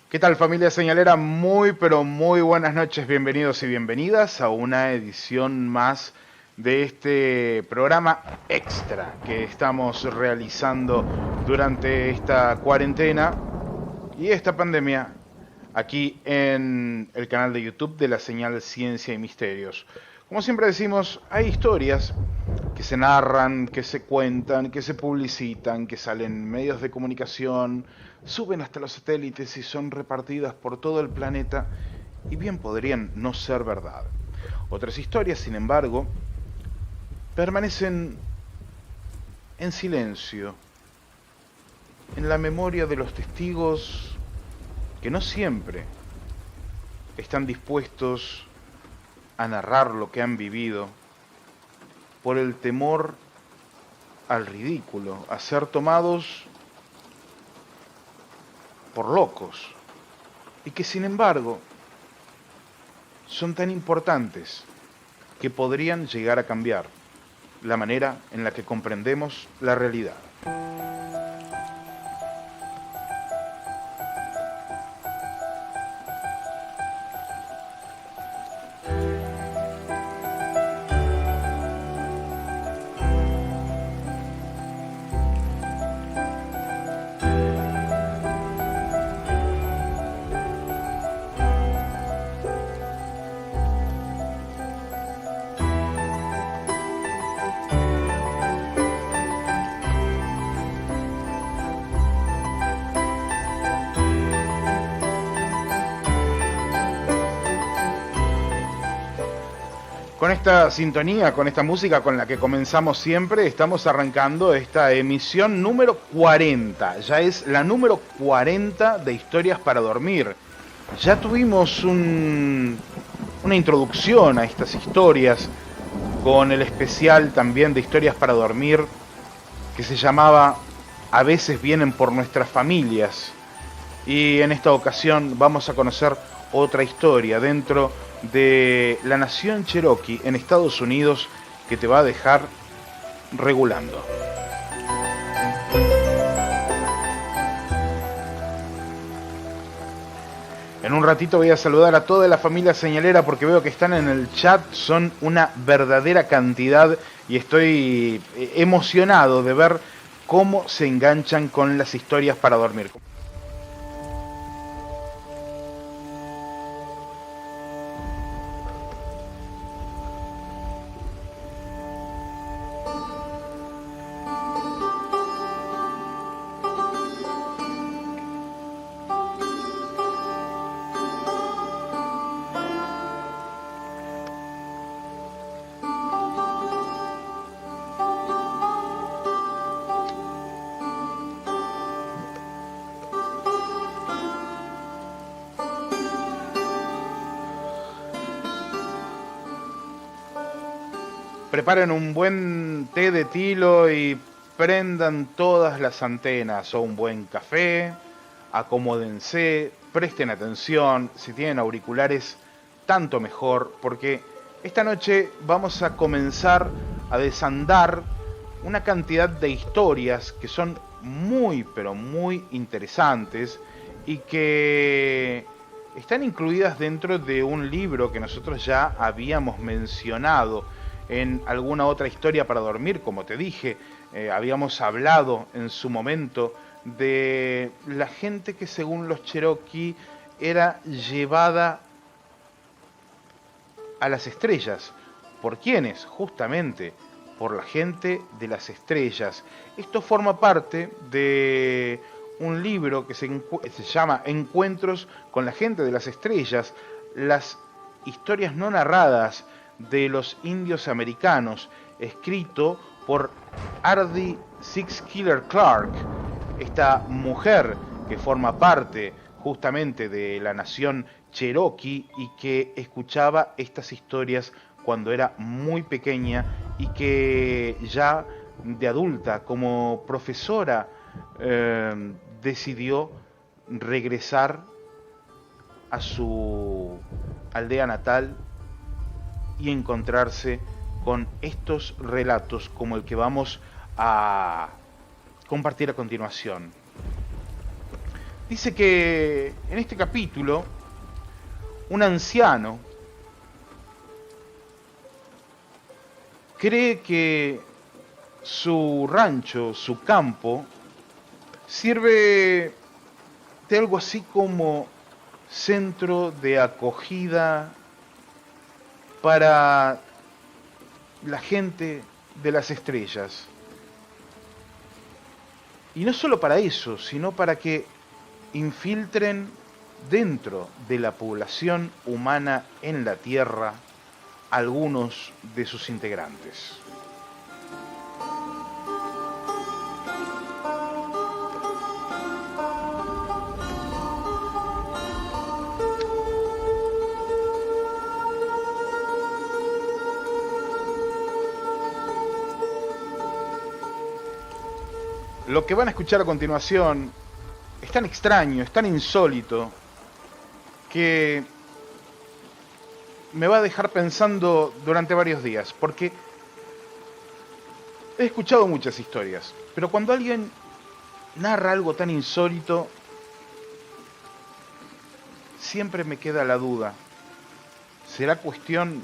¿Qué tal, familia señalera? Muy pero muy buenas noches, bienvenidos y bienvenidas a una edición más de este programa extra que estamos realizando durante esta cuarentena y esta pandemia aquí en el canal de YouTube de la señal Ciencia y Misterios. Como siempre decimos, hay historias que se narran, que se cuentan, que se publicitan, que salen en medios de comunicación, suben hasta los satélites y son repartidas por todo el planeta y bien podrían no ser verdad. Otras historias, sin embargo, permanecen en silencio, en la memoria de los testigos que no siempre están dispuestos a narrar lo que han vivido por el temor al ridículo, a ser tomados por locos, y que sin embargo son tan importantes que podrían llegar a cambiar la manera en la que comprendemos la realidad. Con esta sintonía, con esta música con la que comenzamos siempre, estamos arrancando esta emisión número 40. Ya es la número 40 de Historias para Dormir. Ya tuvimos una introducción a estas historias con el especial también de Historias para Dormir que se llamaba A veces vienen por nuestras familias. Y en esta ocasión vamos a conocer otra historia dentro de la nación Cherokee en Estados Unidos que te va a dejar regulando. En un ratito voy a saludar a toda la familia señalera porque veo que están en el chat, son una verdadera cantidad y estoy emocionado de ver cómo se enganchan con las historias para dormir. Preparen un buen té de tilo y prendan todas las antenas o un buen café, acomódense, presten atención, si tienen auriculares, tanto mejor, porque esta noche vamos a comenzar a desandar una cantidad de historias que son muy, pero muy interesantes y que están incluidas dentro de un libro que nosotros ya habíamos mencionado en alguna otra historia para dormir, como te dije, habíamos hablado en su momento de la gente que según los Cherokee era llevada a las estrellas. ¿Por quiénes? Justamente por la gente de las estrellas. Esto forma parte de un libro que se llama Encuentros con la gente de las estrellas, las historias no narradas de los indios americanos, escrito por Ardie Six Killer Clark, esta mujer que forma parte justamente de la nación Cherokee y que escuchaba estas historias cuando era muy pequeña y que ya de adulta, como profesora, decidió regresar a su aldea natal y encontrarse con estos relatos como el que vamos a compartir a continuación. Dice que en este capítulo un anciano cree que su rancho, su campo, sirve de algo así como centro de acogida para la gente de las estrellas. Y no solo para eso, sino para que infiltren dentro de la población humana en la Tierra algunos de sus integrantes. Lo que van a escuchar a continuación es tan extraño, es tan insólito, que me va a dejar pensando durante varios días, porque he escuchado muchas historias, pero cuando alguien narra algo tan insólito, siempre me queda la duda. ¿Será cuestión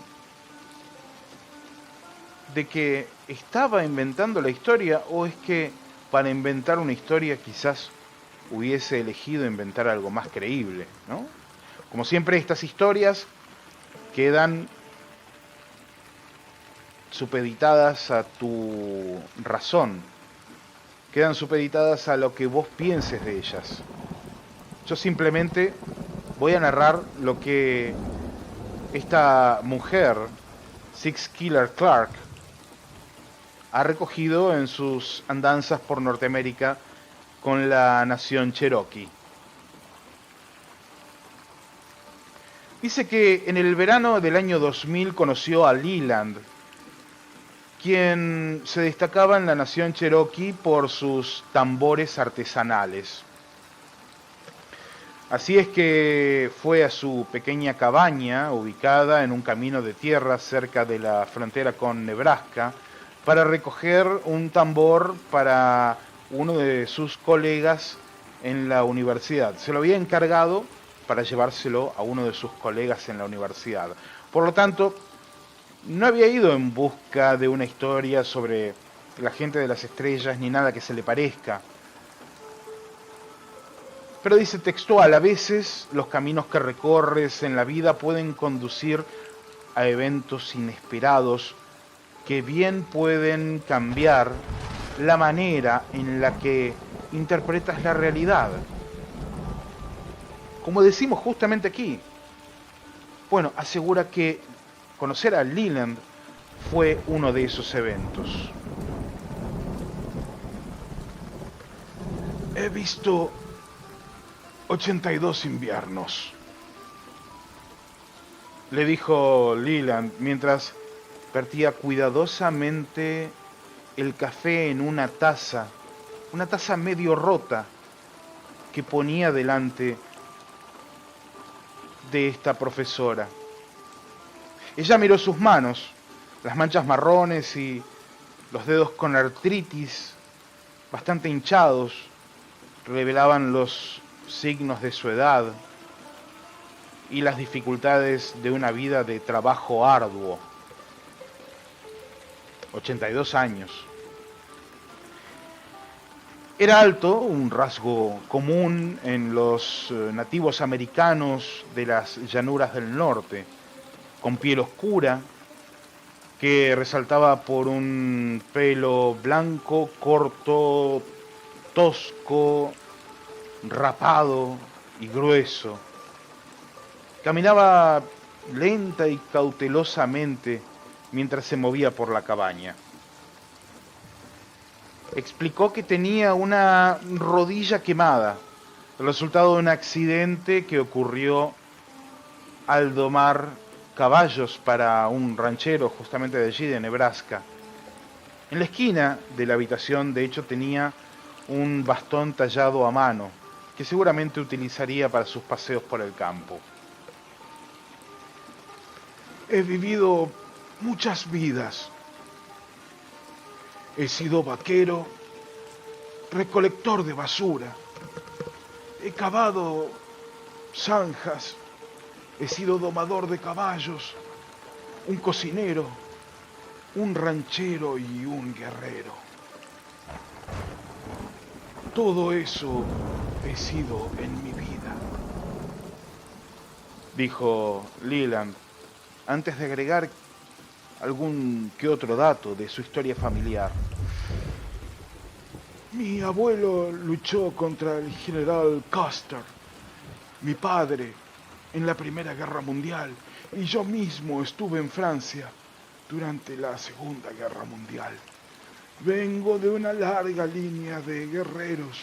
de que estaba inventando la historia o es que para inventar una historia quizás hubiese elegido inventar algo más creíble, ¿no? Como siempre, estas historias quedan supeditadas a tu razón, quedan supeditadas a lo que vos pienses de ellas. Yo simplemente voy a narrar lo que esta mujer, Six Killer Clark, ha recogido en sus andanzas por Norteamérica con la nación Cherokee. Dice que en el verano del año 2000 conoció a Leland, quien se destacaba en la nación Cherokee por sus tambores artesanales. Así es que fue a su pequeña cabaña, ubicada en un camino de tierra cerca de la frontera con Nebraska, para recoger un tambor para uno de sus colegas en la universidad. Se lo había encargado para llevárselo a uno de sus colegas en la universidad. Por lo tanto, no había ido en busca de una historia sobre la gente de las estrellas ni nada que se le parezca. Pero dice textual, a veces los caminos que recorres en la vida pueden conducir a eventos inesperados que bien pueden cambiar la manera en la que interpretas la realidad. Como decimos justamente aquí, bueno, asegura que conocer a Leland fue uno de esos eventos. He visto 82 inviernos, le dijo Leland mientras vertía cuidadosamente el café en una taza medio rota que ponía delante de esta profesora. Ella miró sus manos, las manchas marrones y los dedos con artritis bastante hinchados revelaban los signos de su edad y las dificultades de una vida de trabajo arduo. 82 años. Era alto, un rasgo común en los nativos americanos de las llanuras del norte, con piel oscura, que resaltaba por un pelo blanco, corto, tosco, rapado y grueso. Caminaba lenta y cautelosamente mientras se movía por la cabaña. Explicó que tenía una rodilla quemada, el resultado de un accidente que ocurrió al domar caballos para un ranchero justamente de allí, de Nebraska. En la esquina de la habitación, de hecho, tenía un bastón tallado a mano, que seguramente utilizaría para sus paseos por el campo. He vivido muchas vidas. He sido vaquero, recolector de basura. He cavado zanjas, he sido domador de caballos, un cocinero, un ranchero y un guerrero. Todo eso he sido en mi vida, dijo Leland, antes de agregar algún que otro dato de su historia familiar. Mi abuelo luchó contra el general Custer, mi padre, en la Primera Guerra Mundial, y yo mismo estuve en Francia durante la Segunda Guerra Mundial. Vengo de una larga línea de guerreros.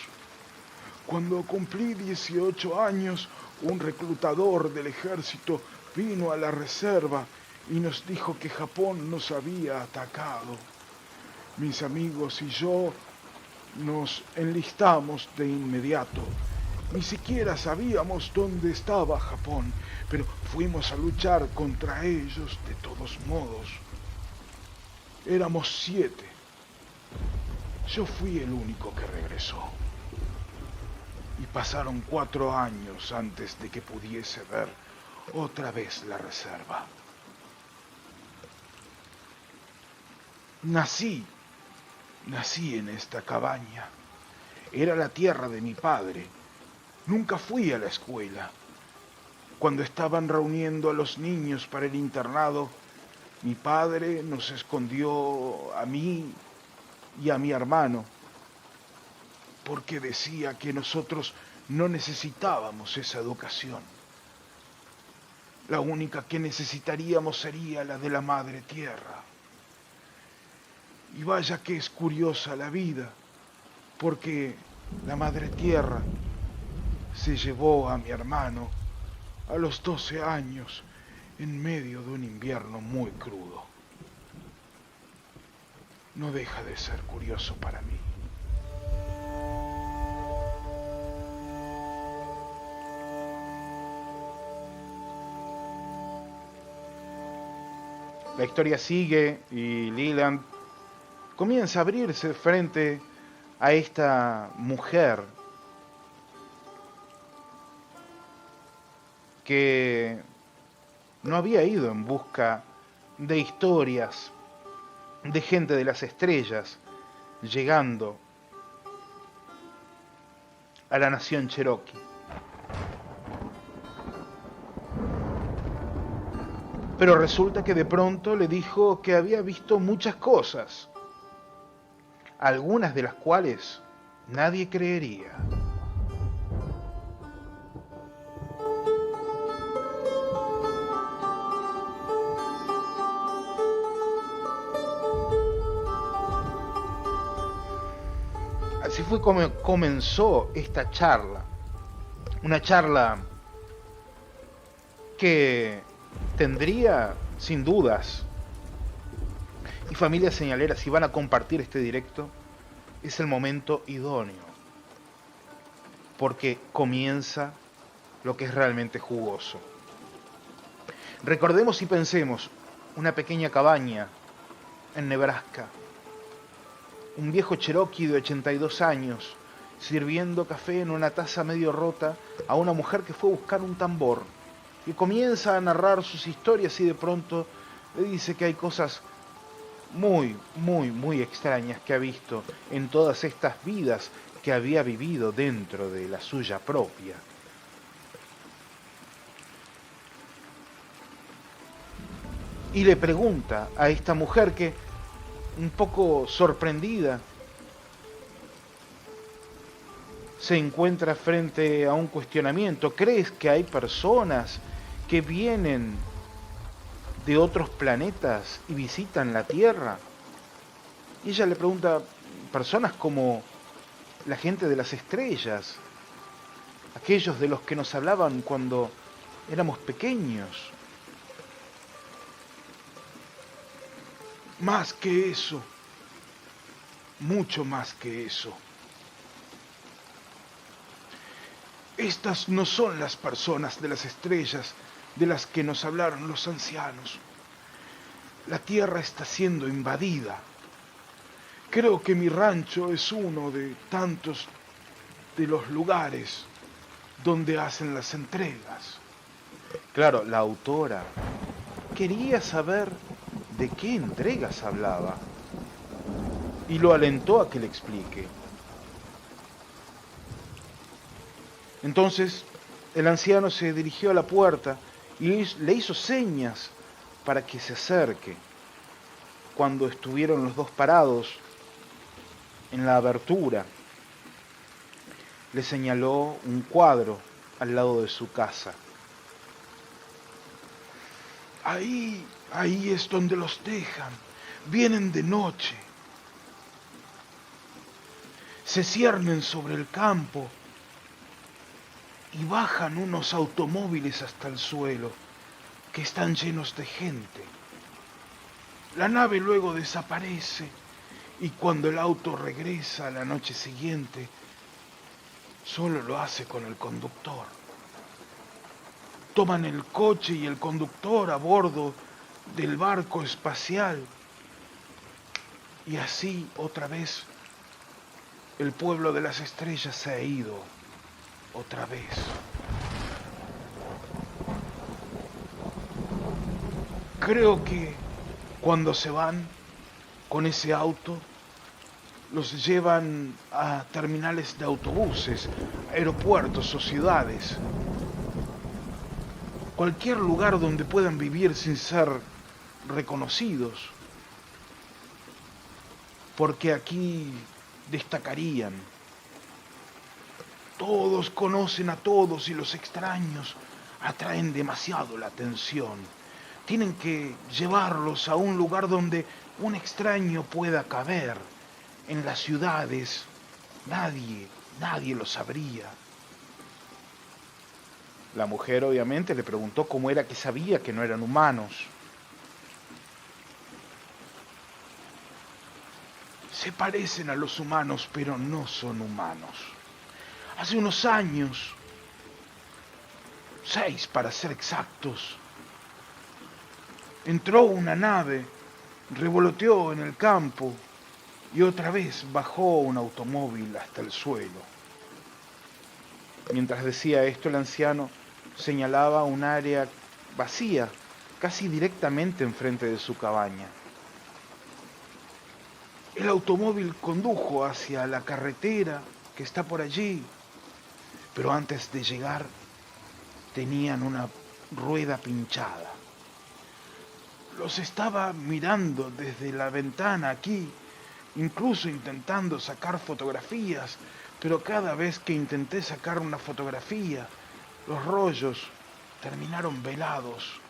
Cuando cumplí 18 años, un reclutador del ejército vino a la reserva y nos dijo que Japón nos había atacado. Mis amigos y yo nos enlistamos de inmediato. Ni siquiera sabíamos dónde estaba Japón, pero fuimos a luchar contra ellos de todos modos. Éramos 7. Yo fui el único que regresó. Y pasaron 4 años antes de que pudiese ver otra vez la reserva. Nací en esta cabaña. Era la tierra de mi padre. Nunca fui a la escuela. Cuando estaban reuniendo a los niños para el internado, mi padre nos escondió a mí y a mi hermano, porque decía que nosotros no necesitábamos esa educación. La única que necesitaríamos sería la de la madre tierra. Y vaya que es curiosa la vida, porque la madre tierra se llevó a mi hermano a los 12 años en medio de un invierno muy crudo. No deja de ser curioso para mí. La historia sigue y Leland comienza a abrirse frente a esta mujer que no había ido en busca de historias de gente de las estrellas llegando a la nación Cherokee. Pero resulta que de pronto le dijo que había visto muchas cosas, algunas de las cuales nadie creería. Así fue como comenzó esta charla, una charla que tendría, sin dudas, y familias señaleras, si van a compartir este directo, es el momento idóneo, porque comienza lo que es realmente jugoso. Recordemos y pensemos, una pequeña cabaña en Nebraska, un viejo Cherokee de 82 años, sirviendo café en una taza medio rota a una mujer que fue a buscar un tambor, y comienza a narrar sus historias y de pronto le dice que hay cosas muy extrañas que ha visto en todas estas vidas que había vivido dentro de la suya propia. Y le pregunta a esta mujer que, un poco sorprendida, se encuentra frente a un cuestionamiento. ¿Crees que hay personas que vienen de otros planetas y visitan la Tierra? Y ella le pregunta, personas como la gente de las estrellas, aquellos de los que nos hablaban cuando éramos pequeños. Más que eso, mucho más que eso. Estas no son las personas de las estrellas de las que nos hablaron los ancianos. La Tierra está siendo invadida. Creo que mi rancho es uno de tantos de los lugares donde hacen las entregas. Claro, la autora quería saber de qué entregas hablaba y lo alentó a que le explique. Entonces el anciano se dirigió a la puerta y le hizo señas para que se acerque. Cuando estuvieron los dos parados en la abertura, le señaló un cuadro al lado de su casa. Ahí es donde los dejan. Vienen de noche. Se ciernen sobre el campo y bajan unos automóviles hasta el suelo, que están llenos de gente. La nave luego desaparece y cuando el auto regresa a la noche siguiente, solo lo hace con el conductor. Toman el coche y el conductor a bordo del barco espacial y así otra vez el pueblo de las estrellas se ha ido otra vez. Creo que cuando se van con ese auto, los llevan a terminales de autobuses, aeropuertos o ciudades. Cualquier lugar donde puedan vivir sin ser reconocidos. Porque aquí destacarían. Todos conocen a todos y los extraños atraen demasiado la atención. Tienen que llevarlos a un lugar donde un extraño pueda caber. En las ciudades nadie lo sabría. La mujer obviamente le preguntó cómo era que sabía que no eran humanos. Se parecen a los humanos, pero no son humanos. Hace unos años, 6 para ser exactos, entró una nave, revoloteó en el campo y otra vez bajó un automóvil hasta el suelo. Mientras decía esto, el anciano señalaba un área vacía, casi directamente enfrente de su cabaña. El automóvil condujo hacia la carretera que está por allí, pero antes de llegar tenían una rueda pinchada. Los estaba mirando desde la ventana aquí, incluso intentando sacar fotografías, pero cada vez que intenté sacar una fotografía, los rollos terminaron velados.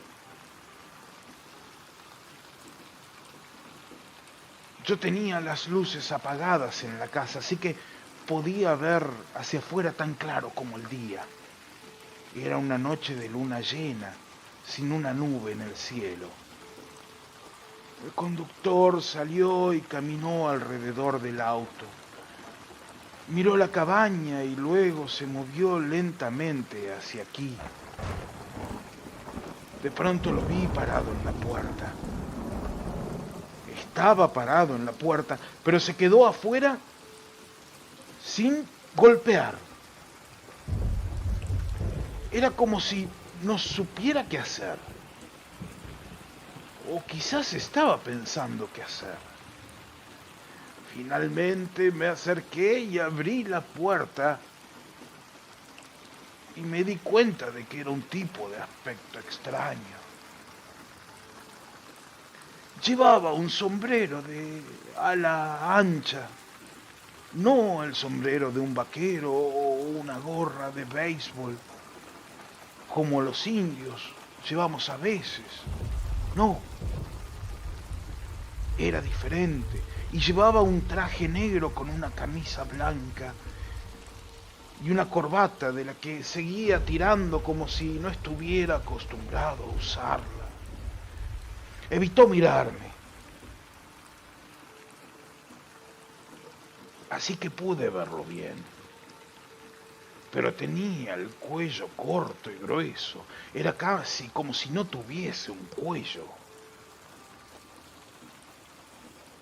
Yo tenía las luces apagadas en la casa, así que podía ver hacia afuera tan claro como el día. Era una noche de luna llena, sin una nube en el cielo. El conductor salió y caminó alrededor del auto. Miró la cabaña y luego se movió lentamente hacia aquí. De pronto lo vi parado en la puerta. Estaba parado en la puerta, pero se quedó afuera sin golpear. Era como si no supiera qué hacer. O quizás estaba pensando qué hacer. Finalmente me acerqué y abrí la puerta y me di cuenta de que era un tipo de aspecto extraño. Llevaba un sombrero de ala ancha, no el sombrero de un vaquero o una gorra de béisbol, como los indios llevamos a veces. No, era diferente y llevaba un traje negro con una camisa blanca y una corbata de la que seguía tirando como si no estuviera acostumbrado a usarla. Evitó mirarme, así que pude verlo bien. Pero tenía el cuello corto y grueso. Era casi como si no tuviese un cuello.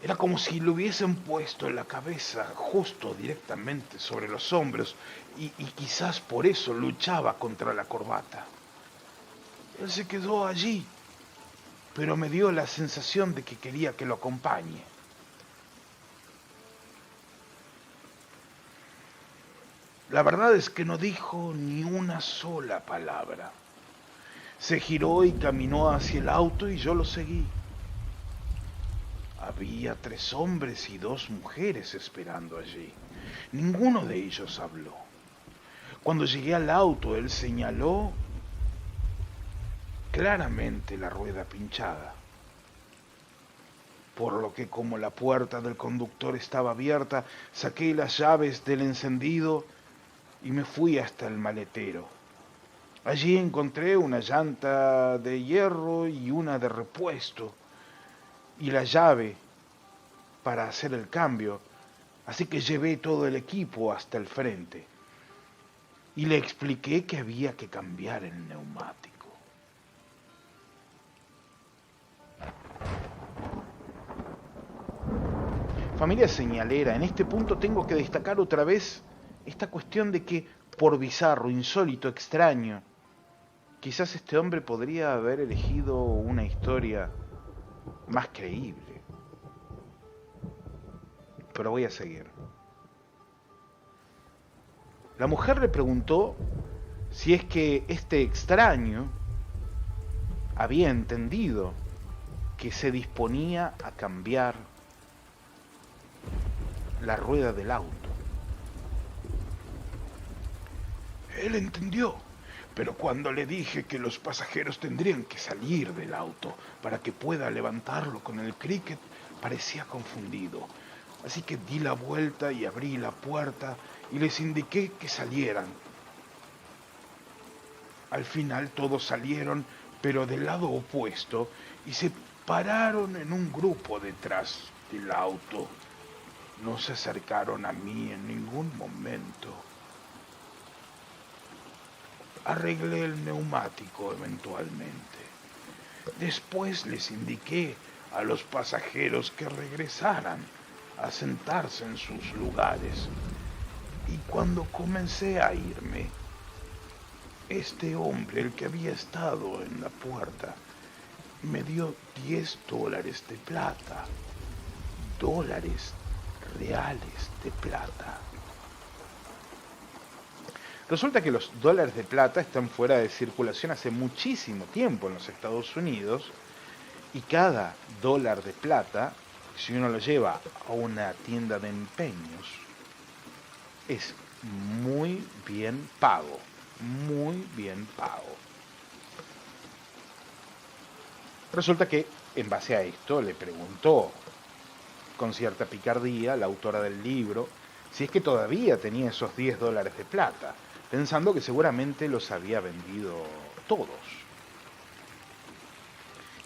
Era como si le hubiesen puesto la cabeza justo directamente sobre los hombros y quizás por eso luchaba contra la corbata. Él se quedó allí, pero me dio la sensación de que quería que lo acompañe. La verdad es que no dijo ni una sola palabra. Se giró y caminó hacia el auto y yo lo seguí. Había 3 hombres y 2 mujeres esperando allí. Ninguno de ellos habló. Cuando llegué al auto, él señaló claramente la rueda pinchada, por lo que como la puerta del conductor estaba abierta, saqué las llaves del encendido y me fui hasta el maletero. Allí encontré una llanta de hierro y una de repuesto y la llave para hacer el cambio, así que llevé todo el equipo hasta el frente y le expliqué que había que cambiar el neumático. Familia señalera, en este punto tengo que destacar otra vez esta cuestión de que, por bizarro, insólito, extraño, quizás este hombre podría haber elegido una historia más creíble. Pero voy a seguir. La mujer le preguntó si es que este extraño había entendido que se disponía a cambiar la rueda del auto. Él entendió, pero cuando le dije que los pasajeros tendrían que salir del auto para que pueda levantarlo con el cricket, parecía confundido. Así que di la vuelta y abrí la puerta y les indiqué que salieran. Al final todos salieron, pero del lado opuesto, y se pararon en un grupo detrás del auto. No se acercaron a mí en ningún momento. Arreglé el neumático eventualmente. Después les indiqué a los pasajeros que regresaran a sentarse en sus lugares. Y cuando comencé a irme, este hombre, el que había estado en la puerta, me dio $10 de plata. Dólares reales de plata. Resulta que los dólares de plata están fuera de circulación hace muchísimo tiempo en los Estados Unidos y cada dólar de plata, si uno lo lleva a una tienda de empeños, es muy bien pago, muy bien pago. Resulta que en base a esto le preguntó con cierta picardía la autora del libro si es que todavía tenía esos $10 de plata, pensando que seguramente los había vendido todos.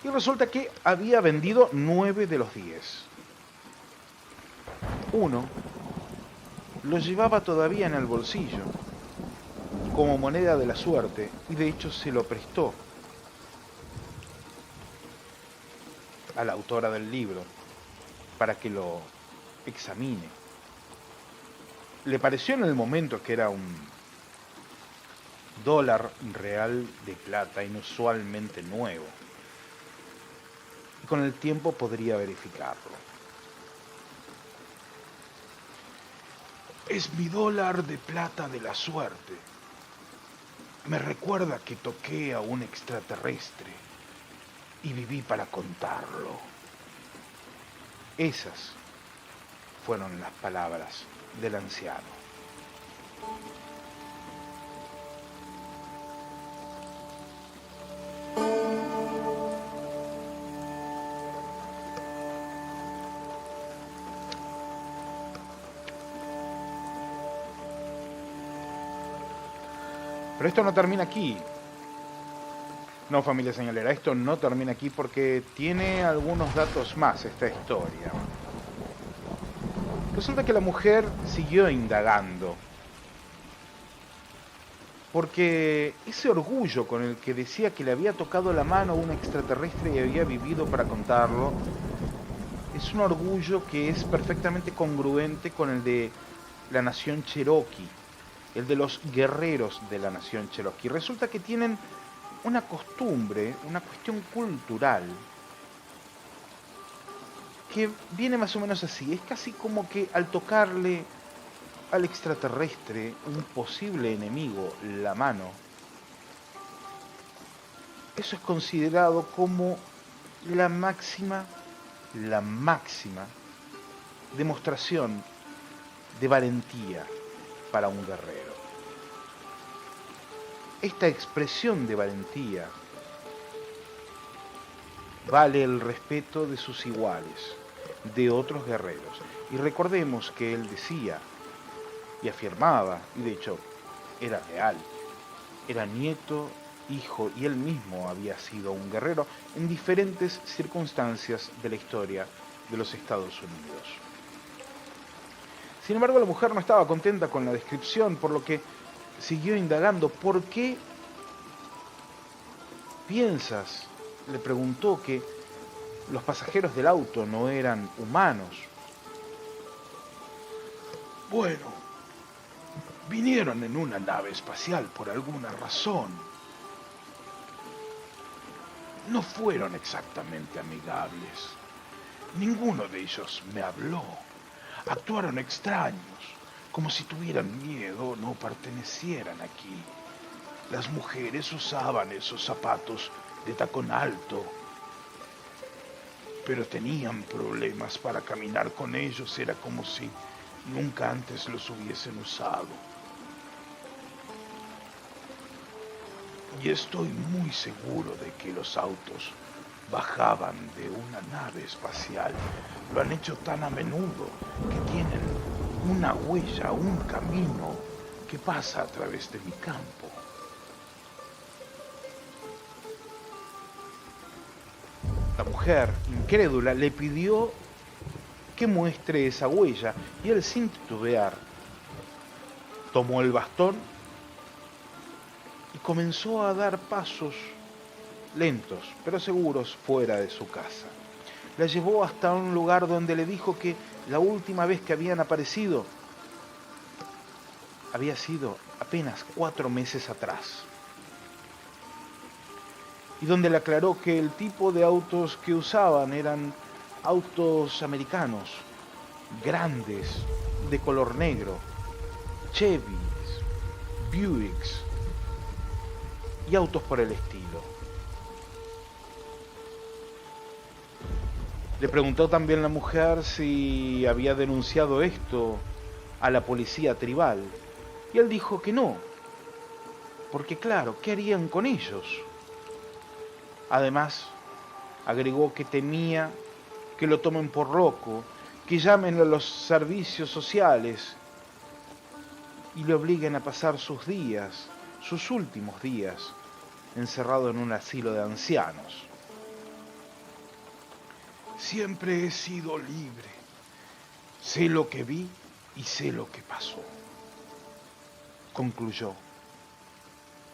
Y resulta que había vendido 9 de los 10. Uno lo llevaba todavía en el bolsillo, como moneda de la suerte, y de hecho se lo prestó a la autora del libro para que lo examine. Le pareció en el momento que era un dólar real de plata inusualmente nuevo. Y con el tiempo podría verificarlo. Es mi dólar de plata de la suerte. Me recuerda que toqué a un extraterrestre y viví para contarlo. Esas fueron las palabras del anciano. Pero esto no termina aquí. No, familia señalera, esto no termina aquí porque tiene algunos datos más esta historia. Resulta que la mujer siguió indagando, porque ese orgullo con el que decía que le había tocado la mano a un extraterrestre y había vivido para contarlo, Es un orgullo que es perfectamente congruente con el de la nación Cherokee, el de los guerreros de la nación Cherokee. Resulta que tienen una costumbre, una cuestión cultural, que viene más o menos así. Es casi como que al tocarle al extraterrestre, un posible enemigo, la mano, eso es considerado como la máxima demostración de valentía para un guerrero. Esta expresión de valentía vale el respeto de sus iguales, de otros guerreros. Y recordemos que él decía y afirmaba, y de hecho era real, era nieto, hijo, y él mismo había sido un guerrero en diferentes circunstancias de la historia de los Estados Unidos. Sin embargo, la mujer no estaba contenta con la descripción, por lo que siguió indagando. ¿Por qué piensas? Le preguntó, que los pasajeros del auto no eran humanos. Bueno, vinieron en una nave espacial por alguna razón. No fueron exactamente amigables. Ninguno de ellos me habló. Actuaron extraños, como si tuvieran miedo o no pertenecieran aquí. Las mujeres usaban esos zapatos de tacón alto, pero tenían problemas para caminar con ellos. Era como si nunca antes los hubiesen usado. Y estoy muy seguro de que los autos bajaban de una nave espacial. Lo han hecho tan a menudo que tienen una huella, un camino que pasa a través de mi campo. La mujer, incrédula, le pidió que muestre esa huella, y él, sin titubear, tomó el bastón y comenzó a dar pasos lentos pero seguros fuera de su casa. La llevó hasta un lugar donde le dijo que la última vez que habían aparecido había sido apenas 4 meses atrás, y donde le aclaró que el tipo de autos que usaban eran autos americanos, grandes, de color negro, Chevys, Buicks y autos por el estilo. Le preguntó también la mujer si había denunciado esto a la policía tribal, y él dijo que no, porque claro, ¿qué harían con ellos? Además, agregó que temía que lo tomen por loco, que llamen a los servicios sociales y le obliguen a pasar sus días, sus últimos días, encerrado en un asilo de ancianos. Siempre he sido libre. Sé lo que vi y sé lo que pasó. Concluyó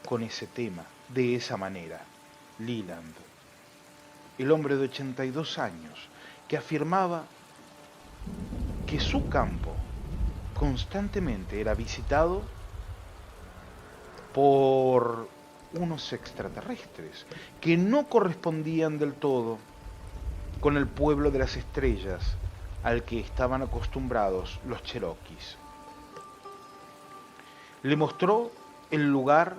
con ese tema, de esa manera, Leland, el hombre de 82 años, que afirmaba que su campo constantemente era visitado por unos extraterrestres que no correspondían del todo con el pueblo de las estrellas al que estaban acostumbrados los cherokees. Le mostró el lugar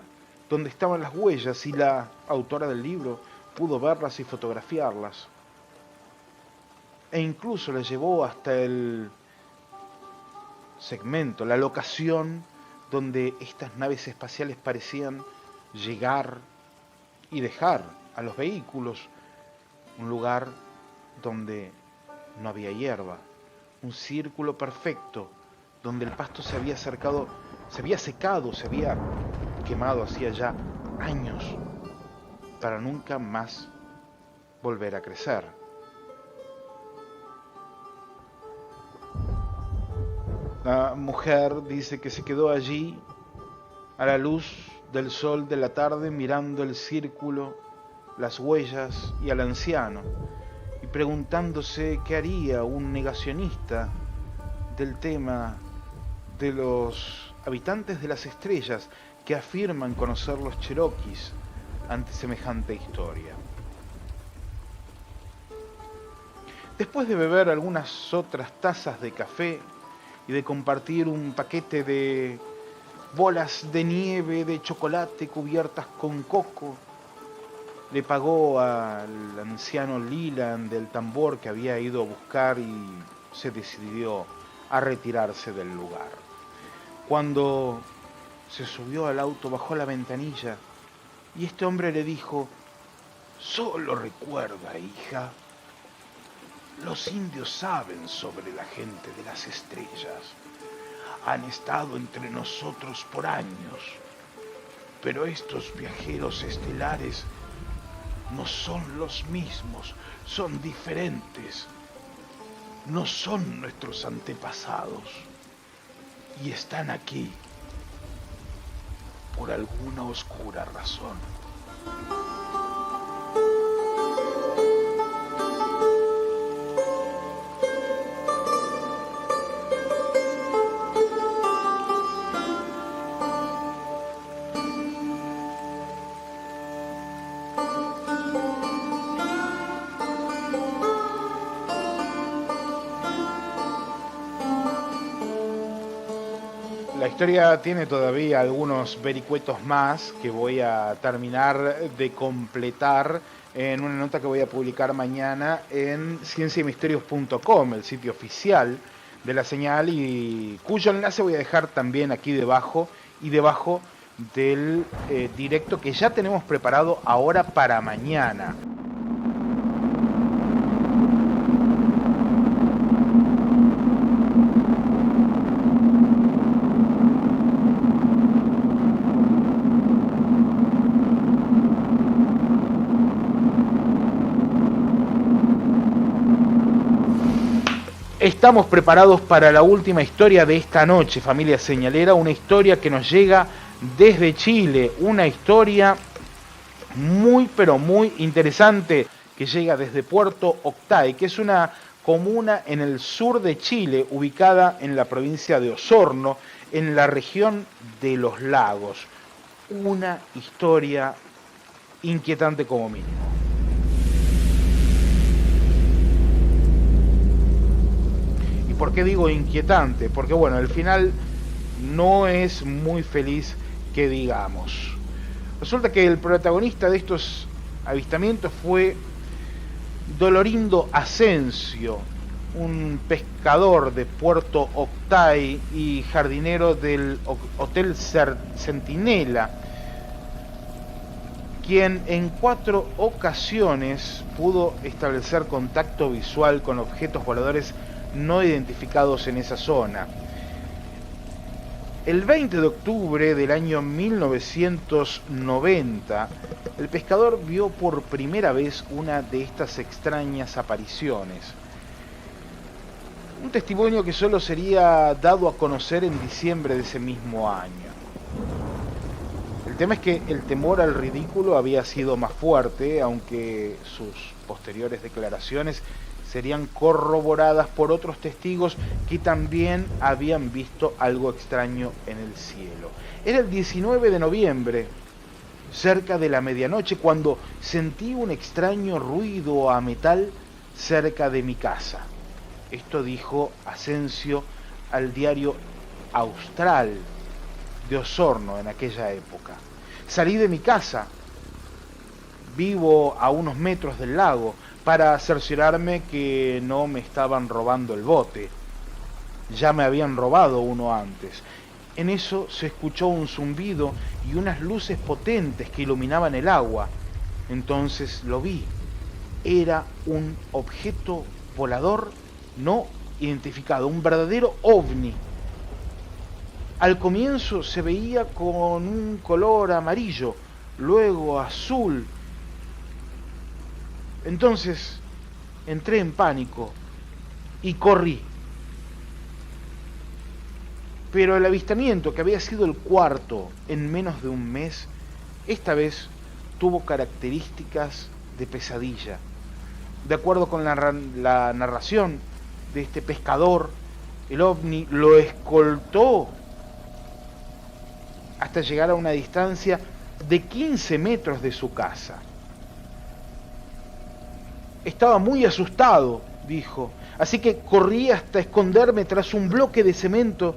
donde estaban las huellas, y la autora del libro pudo verlas y fotografiarlas. E incluso le llevó hasta el segmento, la locación donde estas naves espaciales parecían llegar y dejar a los vehículos, un lugar donde no había hierba, un círculo perfecto donde el pasto se había secado, se había quemado hacía ya años para nunca más volver a crecer. La mujer dice que se quedó allí a la luz del sol de la tarde mirando el círculo, las huellas y al anciano, y preguntándose qué haría un negacionista del tema de los habitantes de las estrellas que afirman conocer los cherokees ante semejante historia. Después de beber algunas otras tazas de café y de compartir un paquete de bolas de nieve de chocolate cubiertas con coco, le pagó al anciano Leland del tambor que había ido a buscar y se decidió a retirarse del lugar. Cuando se subió al auto, bajó la ventanilla y este hombre le dijo: «Solo recuerda, hija, los indios saben sobre la gente de las estrellas. Han estado entre nosotros por años, pero estos viajeros estelares no son los mismos, son diferentes, no son nuestros antepasados y están aquí por alguna oscura razón». La historia tiene todavía algunos vericuetos más que voy a terminar de completar en una nota que voy a publicar mañana en cienciaymisterios.com, el sitio oficial de la señal, y cuyo enlace voy a dejar también aquí debajo y debajo del directo que ya tenemos preparado ahora para mañana. Estamos preparados para la última historia de esta noche, familia señalera, una historia que nos llega desde Chile, una historia muy pero muy interesante que llega desde Puerto Octay, que es una comuna en el sur de Chile, ubicada en la provincia de Osorno, en la región de los lagos. Una historia inquietante como mínimo. ¿Por qué digo inquietante? Porque bueno, el final no es muy feliz que digamos. Resulta que el protagonista de estos avistamientos fue Dolorindo Asensio, un pescador de Puerto Octay y jardinero del Hotel Centinela, quien en 4 ocasiones pudo establecer contacto visual con objetos voladores no identificados en esa zona. El 20 de octubre del año 1990, el pescador vio por primera vez una de estas extrañas apariciones. Un testimonio que solo sería dado a conocer en diciembre de ese mismo año. El tema es que el temor al ridículo había sido más fuerte, aunque sus posteriores declaraciones serían corroboradas por otros testigos que también habían visto algo extraño en el cielo. Era el 19 de noviembre, cerca de la medianoche, cuando sentí un extraño ruido a metal cerca de mi casa. Esto dijo Asensio al diario Austral de Osorno en aquella época. Salí de mi casa, vivo a unos metros del lago, para cerciorarme que no me estaban robando el bote. Ya me habían robado uno antes. En eso se escuchó un zumbido y unas luces potentes que iluminaban el agua. Entonces lo vi. Era un objeto volador no identificado, un verdadero ovni. Al comienzo se veía con un color amarillo, luego azul. Entonces entré en pánico y corrí. Pero el avistamiento, que había sido el cuarto en menos de un mes, esta vez tuvo características de pesadilla. De acuerdo con la narración de este pescador, el ovni lo escoltó hasta llegar a una distancia de 15 metros de su casa. Estaba muy asustado, dijo, así que corrí hasta esconderme tras un bloque de cemento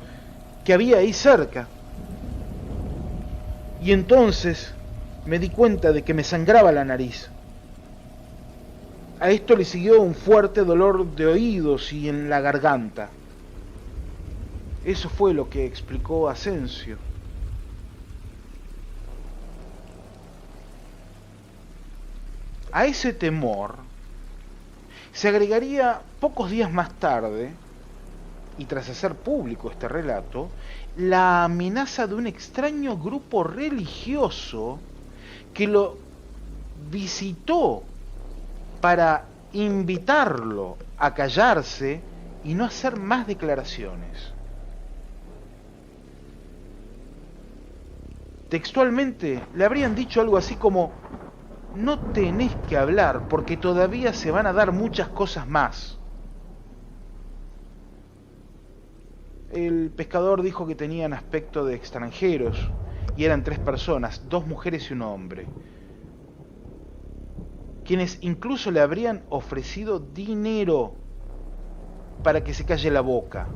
que había ahí cerca. Y entonces me di cuenta de que me sangraba la nariz. A esto le siguió un fuerte dolor de oídos y en la garganta. Eso fue lo que explicó Asensio. A ese temor se agregaría pocos días más tarde, y tras hacer público este relato, la amenaza de un extraño grupo religioso que lo visitó para invitarlo a callarse y no hacer más declaraciones. Textualmente le habrían dicho algo así como: no tenés que hablar porque todavía se van a dar muchas cosas más. El pescador dijo que tenían aspecto de extranjeros y eran 3 personas, 2 mujeres y un hombre, quienes incluso le habrían ofrecido dinero para que se calle la boca.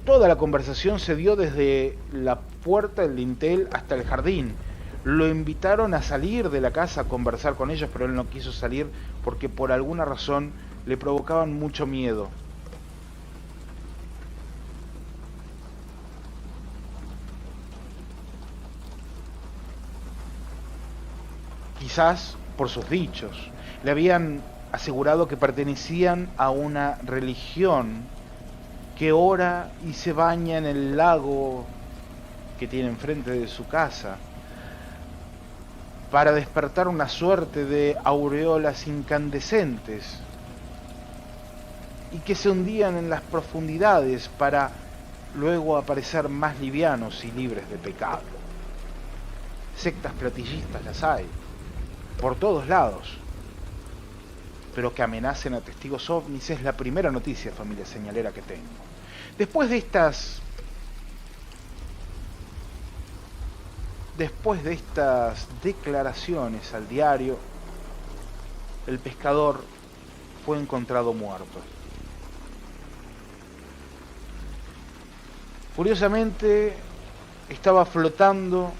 Toda la conversación se dio desde la puerta del dintel hasta el jardín. Lo invitaron a salir de la casa a conversar con ellos, pero él no quiso salir porque por alguna razón le provocaban mucho miedo. Quizás por sus dichos. Le habían asegurado que pertenecían a una religión que ora y se baña en el lago que tiene enfrente de su casa para despertar una suerte de aureolas incandescentes y que se hundían en las profundidades para luego aparecer más livianos y libres de pecado. Sectas platillistas las hay, por todos lados, pero que amenacen a testigos ovnis es la primera noticia, familia señalera, que tengo. Después de estas declaraciones al diario, el pescador fue encontrado muerto. Curiosamente, estaba flotando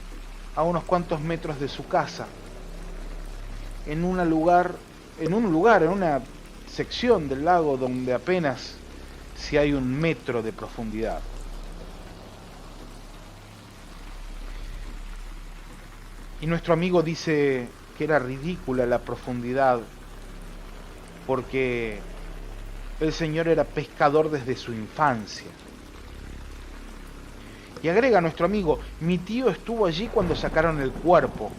a unos cuantos metros de su casa, en una sección del lago donde apenas si hay 1 metro de profundidad. Y nuestro amigo dice que era ridícula la profundidad porque el señor era pescador desde su infancia. Y agrega nuestro amigo: mi tío estuvo allí cuando sacaron el cuerpo.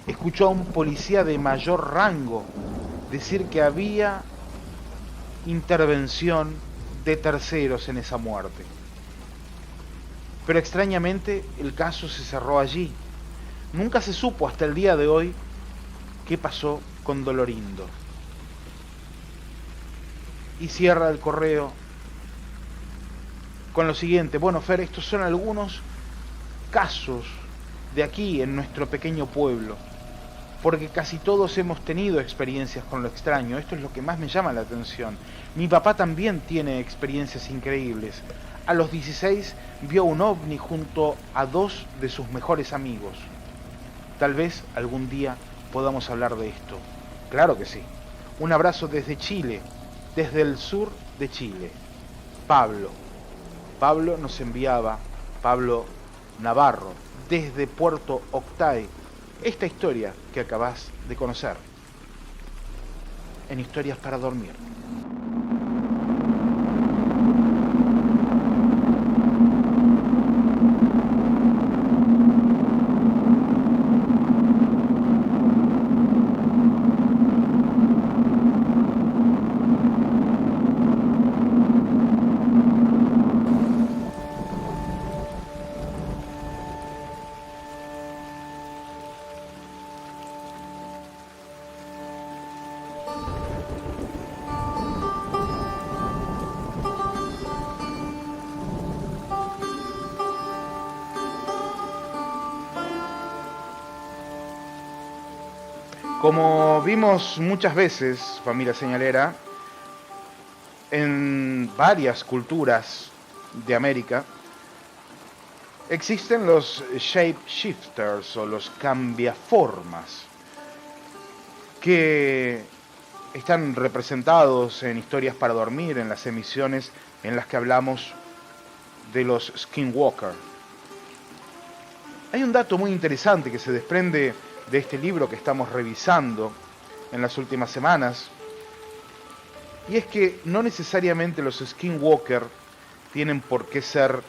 Escuchó a un policía de mayor rango decir que había intervención de terceros en esa muerte. Pero extrañamente el caso se cerró allí. Nunca se supo hasta el día de hoy qué pasó con Dolorindo. Y cierra el correo con lo siguiente: bueno, Fer, estos son algunos casos de aquí en nuestro pequeño pueblo, porque casi todos hemos tenido experiencias con lo extraño. Esto es lo que más me llama la atención. Mi papá también tiene experiencias increíbles. A los 16 vio un ovni junto a 2 de sus mejores amigos. Tal vez algún día podamos hablar de esto. Claro que sí. Un abrazo desde Chile, desde el sur de Chile. Pablo nos enviaba, Pablo Navarro, desde Puerto Octay, esta historia que acabas de conocer en Historias para Dormir. Como vimos muchas veces, familia señalera, en varias culturas de América, existen los shapeshifters o los cambiaformas, que están representados en Historias para Dormir, en las emisiones en las que hablamos de los Skinwalker. Hay un dato muy interesante que se desprende de este libro que estamos revisando en las últimas semanas, y es que no necesariamente los Skinwalker tienen por qué ser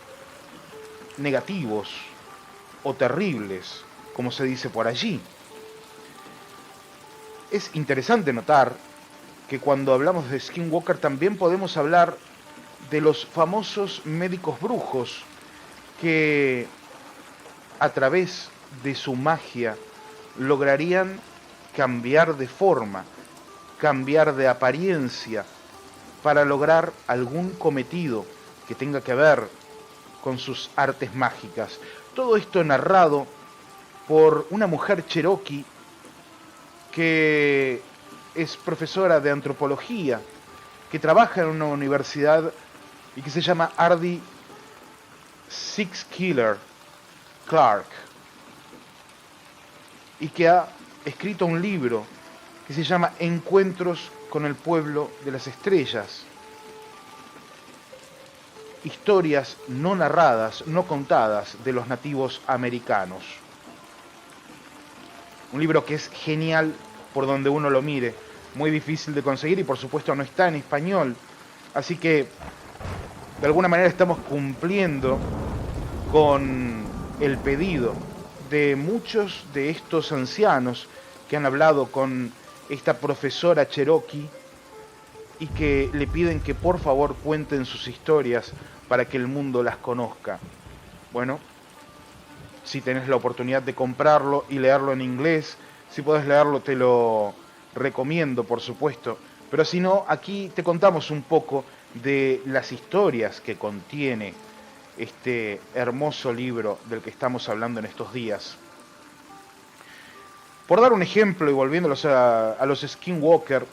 negativos o terribles, como se dice por allí. Es interesante notar que cuando hablamos de Skinwalker también podemos hablar de los famosos médicos brujos que a través de su magia lograrían cambiar de forma, cambiar de apariencia para lograr algún cometido que tenga que ver con sus artes mágicas. Todo esto narrado por una mujer cherokee que es profesora de antropología, que trabaja en una universidad y que se llama Ardie Sixkiller Clark, y que ha escrito un libro que se llama Encuentros con el pueblo de las estrellas. Historias no narradas, no contadas de los nativos americanos. Un libro que es genial por donde uno lo mire, muy difícil de conseguir y por supuesto no está en español. Así que de alguna manera estamos cumpliendo con el pedido de muchos de estos ancianos que han hablado con esta profesora cherokee y que le piden que por favor cuenten sus historias para que el mundo las conozca. Bueno, si tenés la oportunidad de comprarlo y leerlo en inglés, si podés leerlo te lo recomiendo, por supuesto. Pero si no, aquí te contamos un poco de las historias que contiene este hermoso libro del que estamos hablando en estos días. Por dar un ejemplo y volviéndolos a los Skinwalker,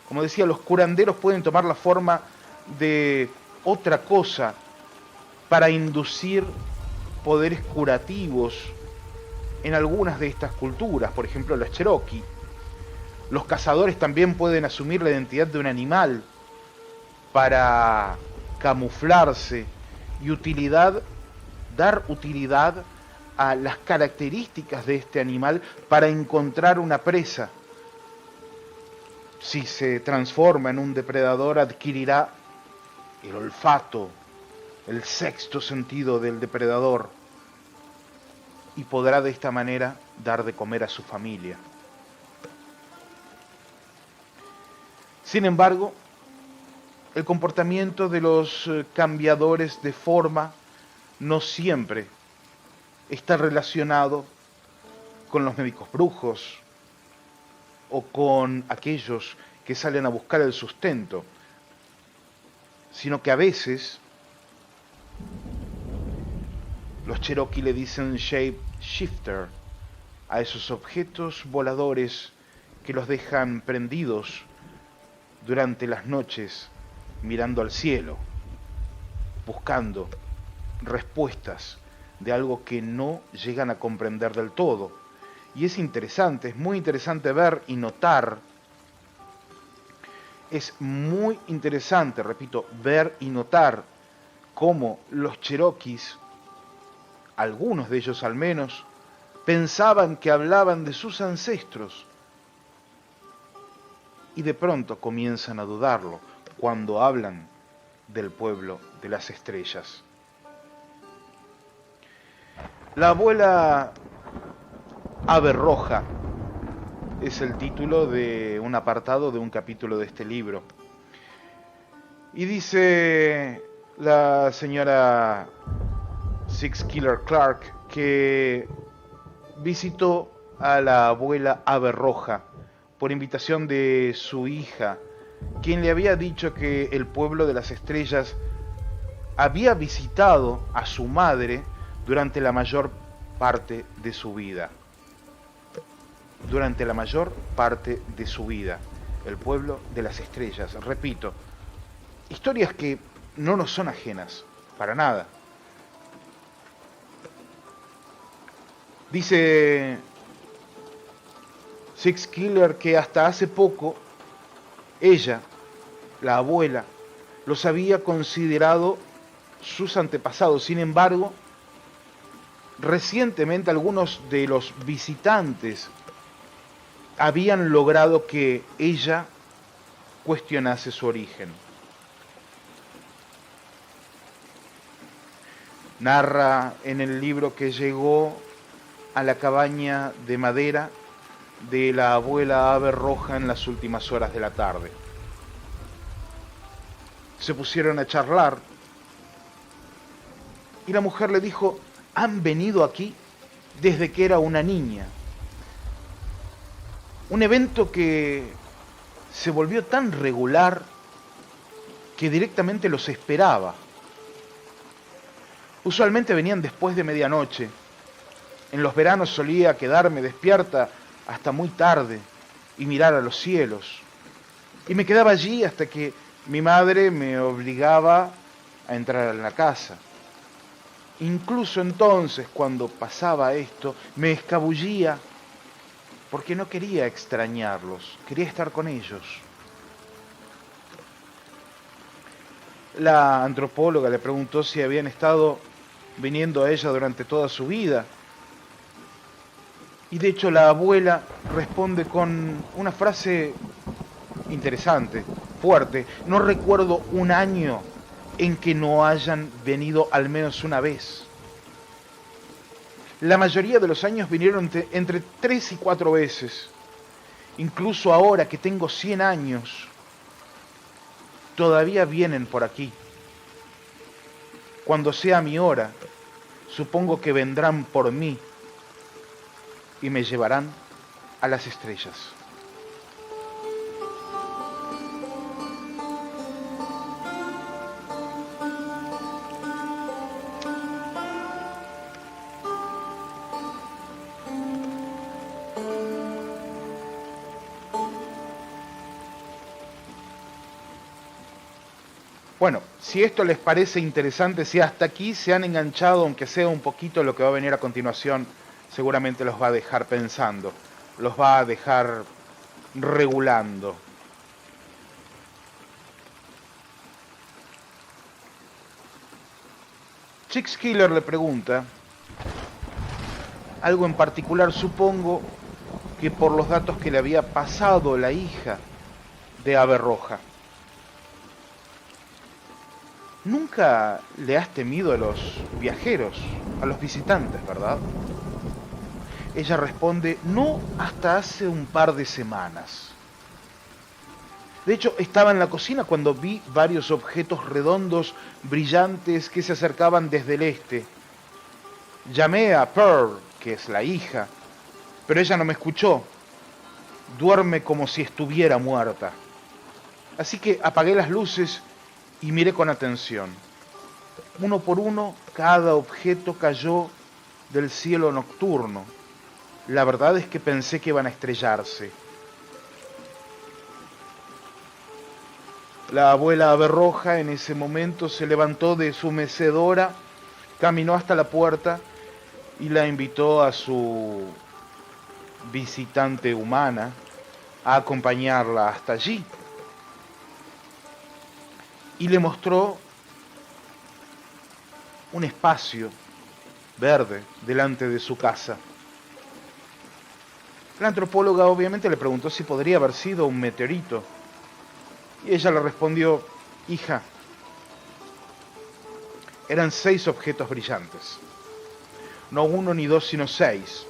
como decía, los curanderos pueden tomar la forma de otra cosa para inducir poderes curativos en algunas de estas culturas, por ejemplo las Cherokee. Los cazadores también pueden asumir la identidad de un animal para camuflarse y dar utilidad a las características de este animal para encontrar una presa. Si se transforma en un depredador, adquirirá el olfato, el sexto sentido del depredador, y podrá de esta manera dar de comer a su familia. Sin embargo, el comportamiento de los cambiadores de forma no siempre está relacionado con los médicos brujos o con aquellos que salen a buscar el sustento, sino que a veces los Cherokee le dicen shape shifter a esos objetos voladores que los dejan prendidos durante las noches mirando al cielo, buscando respuestas de algo que no llegan a comprender del todo. Y es interesante, es muy interesante ver y notar, es muy interesante, repito, ver y notar cómo los Cherokees, algunos de ellos al menos, pensaban que hablaban de sus ancestros y de pronto comienzan a dudarlo cuando hablan del pueblo de las estrellas. La abuela Ave Roja es el título de un apartado de un capítulo de este libro. Y dice la señora Sixkiller Clark que visitó a la abuela Ave Roja por invitación de su hija, quien le había dicho que el pueblo de las estrellas había visitado a su madre durante la mayor parte de su vida. durante la mayor parte de su vida. El pueblo de las estrellas, repito, historias que no nos son ajenas, para nada. Dice Six Killer que hasta hace poco ella, la abuela, los había considerado sus antepasados. Sin embargo, recientemente algunos de los visitantes habían logrado que ella cuestionase su origen. Narra en el libro que llegó a la cabaña de madera de la abuela Ave Roja en las últimas horas de la tarde. Se pusieron a charlar y la mujer le dijo: han venido aquí desde que era una niña. Un evento que se volvió tan regular que directamente los esperaba. Usualmente venían después de medianoche. En los veranos solía quedarme despierta hasta muy tarde y mirar a los cielos. Y me quedaba allí hasta que mi madre me obligaba a entrar en la casa. Incluso entonces, cuando pasaba esto, me escabullía porque no quería extrañarlos, quería estar con ellos. La antropóloga le preguntó si habían estado viniendo a ella durante toda su vida. Y de hecho la abuela responde con una frase interesante, fuerte: no recuerdo un año en que no hayan venido al menos una vez. La mayoría de los años vinieron entre 3 y 4 veces. Incluso ahora que tengo 100 años, todavía vienen por aquí. Cuando sea mi hora, supongo que vendrán por mí y me llevarán a las estrellas. Bueno, si esto les parece interesante, si hasta aquí se han enganchado, aunque sea un poquito, lo que va a venir a continuación, seguramente los va a dejar pensando, los va a dejar regulando. Six Killer le pregunta algo en particular, supongo que por los datos que le había pasado la hija de Ave Roja. Nunca le has temido a los viajeros, a los visitantes, ¿verdad? Ella responde: no, hasta hace un par de semanas. De hecho, estaba en la cocina cuando vi varios objetos redondos, brillantes, que se acercaban desde el este. Llamé a Pearl, que es la hija, pero ella no me escuchó. Duerme como si estuviera muerta. Así que apagué las luces y miré con atención. Uno por uno, cada objeto cayó del cielo nocturno. La verdad es que pensé que iban a estrellarse. La abuela Ave Roja en ese momento se levantó de su mecedora, caminó hasta la puerta y la invitó a su visitante humana a acompañarla hasta allí. Y le mostró un espacio verde delante de su casa. La antropóloga obviamente le preguntó si podría haber sido un meteorito. Y ella le respondió: hija, eran 6 objetos brillantes. No 1 ni 2, sino 6.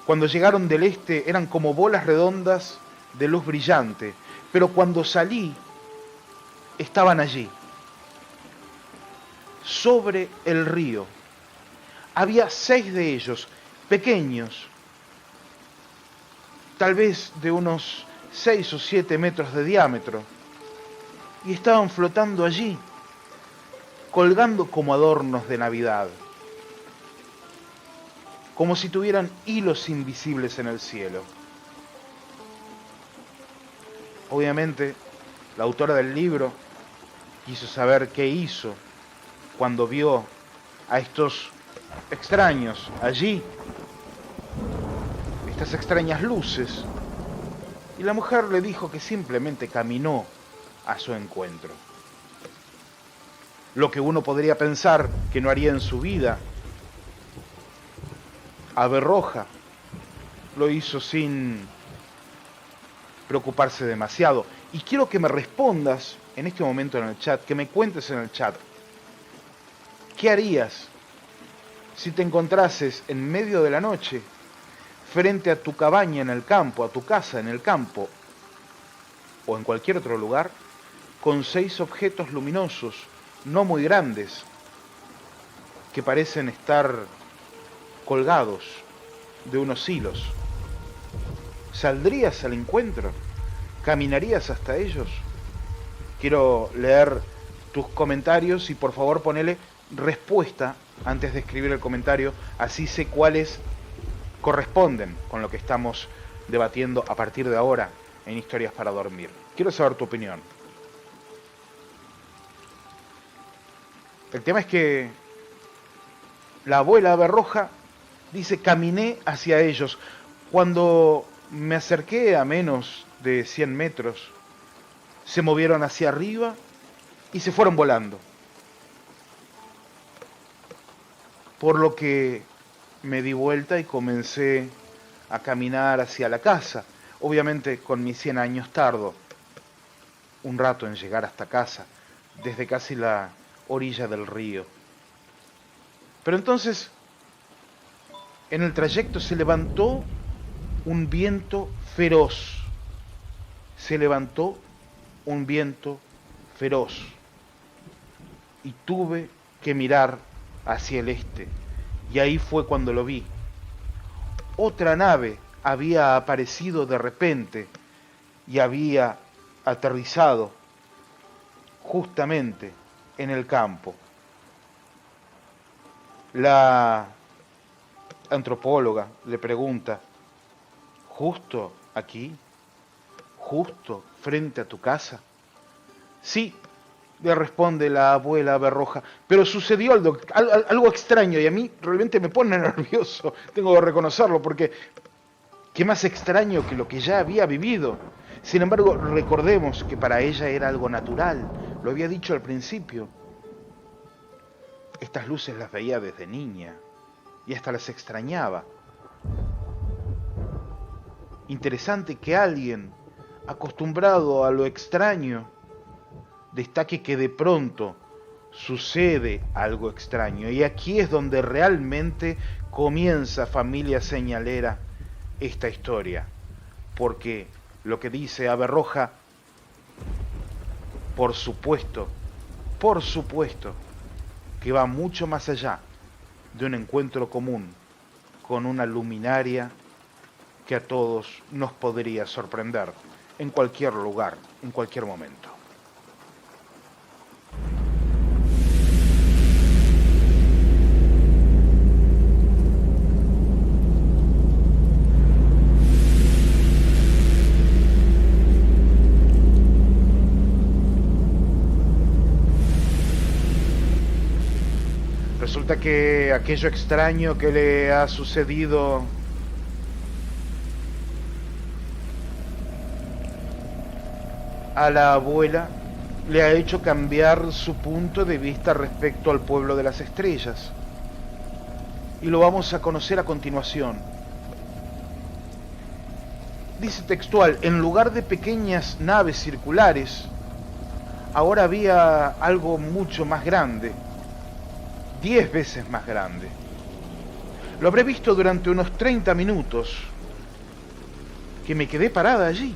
Cuando llegaron del este eran como bolas redondas de luz brillante, pero cuando salí estaban allí, sobre el río. Había 6 de ellos, pequeños, tal vez de unos 6 o 7 metros de diámetro, y estaban flotando allí, colgando como adornos de Navidad. como si tuvieran hilos invisibles en el cielo. Obviamente, la autora del libro quiso saber qué hizo cuando vio a estos extraños allí, estas extrañas luces, y la mujer le dijo que simplemente caminó a su encuentro. Lo que uno podría pensar que no haría en su vida, Ave Roja lo hizo sin preocuparse demasiado. Y quiero que me respondas en este momento en el chat, que me cuentes en el chat, ¿qué harías si te encontrases en medio de la noche frente a tu cabaña en el campo, a tu casa en el campo o en cualquier otro lugar, con 6 objetos luminosos, no muy grandes, que parecen estar colgados de unos hilos? ¿Saldrías al encuentro? ¿Caminarías hasta ellos? Quiero leer tus comentarios y por favor ponele respuesta antes de escribir el comentario, así sé cuáles corresponden con lo que estamos debatiendo a partir de ahora en Historias para Dormir. Quiero saber tu opinión. El tema es que la abuela Ave Roja dice: caminé hacia ellos. Cuando me acerqué a menos de 100 metros, se movieron hacia arriba y se fueron volando. Por lo que me di vuelta y comencé a caminar hacia la casa. Obviamente con mis 100 años tardo un rato en llegar hasta casa, desde casi la orilla del río. Pero entonces, en el trayecto se levantó un viento feroz. Se levantó un viento feroz. Y tuve que mirar hacia el este. Y ahí fue cuando lo vi. Otra nave había aparecido de repente y había aterrizado justamente en el campo. La antropóloga le pregunta: ¿justo aquí? ¿Justo frente a tu casa? Sí, le responde la abuela Ave Roja, pero sucedió algo extraño y a mí realmente me pone nervioso, tengo que reconocerlo, porque qué más extraño que lo que ya había vivido. Sin embargo, recordemos que para ella era algo natural, lo había dicho al principio. Estas luces las veía desde niña y hasta las extrañaba. Interesante que alguien acostumbrado a lo extraño destaque que de pronto sucede algo extraño. Y aquí es donde realmente comienza, familia señalera, esta historia. Porque lo que dice Ave Roja, por supuesto, que va mucho más allá de un encuentro común con una luminaria que a todos nos podría sorprender en cualquier lugar, en cualquier momento. Resulta que aquello extraño que le ha sucedido a la abuela le ha hecho cambiar su punto de vista respecto al pueblo de las estrellas. Y lo vamos a conocer a continuación. Dice textual: en lugar de pequeñas naves circulares, ahora había algo mucho más grande, 10 veces más grande. Lo habré visto durante unos 30 minutos, que me quedé parada allí.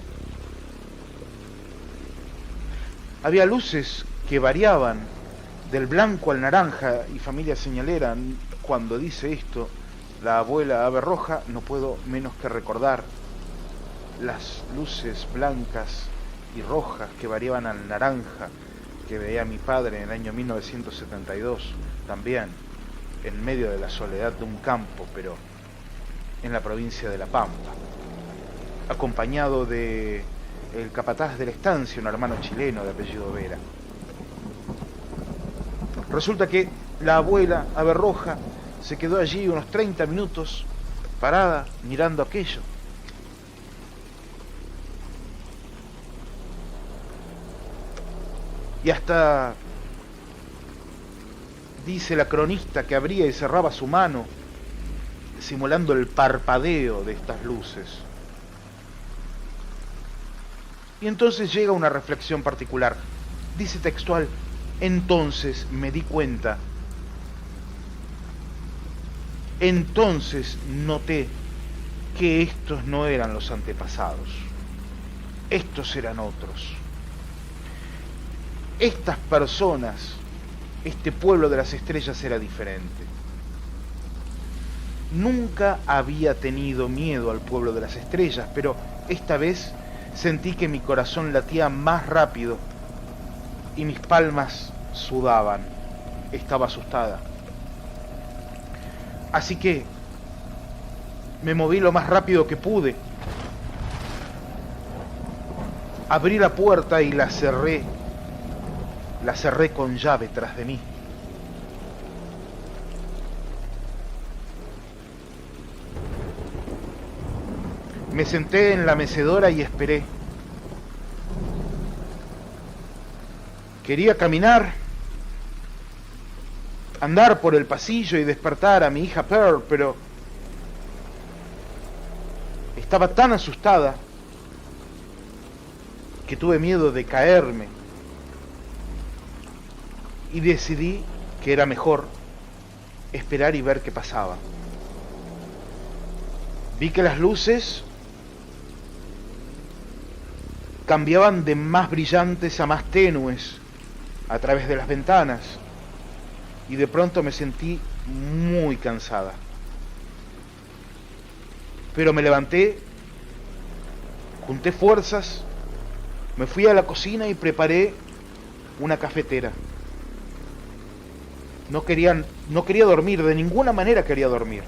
Había luces que variaban del blanco al naranja, y familia señalera, cuando dice esto, la abuela Ave Roja, no puedo menos que recordar las luces blancas y rojas que variaban al naranja que veía mi padre en el año 1972, también en medio de la soledad de un campo, pero en la provincia de La Pampa, acompañado de el capataz de la estancia, un hermano chileno de apellido Vera. Resulta que la abuela Ave Roja se quedó allí unos 30 minutos parada mirando aquello. Y hasta dice la cronista que abría y cerraba su mano, simulando el parpadeo de estas luces. Y entonces llega una reflexión particular. Dice textual: entonces me di cuenta, entonces noté que estos no eran los antepasados, estos eran otros. Estas personas, este pueblo de las estrellas era diferente. Nunca había tenido miedo al pueblo de las estrellas, pero esta vez sentí que mi corazón latía más rápido y mis palmas sudaban. Estaba asustada. Así que me moví lo más rápido que pude. Abrí la puerta y la cerré. La cerré con llave tras de mí. Me senté en la mecedora y esperé. Quería caminar, andar por el pasillo y despertar a mi hija Pearl, pero estaba tan asustada que tuve miedo de caerme y decidí que era mejor esperar y ver qué pasaba. Vi que las luces cambiaban de más brillantes a más tenues a través de las ventanas y de pronto me sentí muy cansada. Pero me levanté, junté fuerzas, me fui a la cocina y preparé una cafetera. No quería dormir, de ninguna manera quería dormir.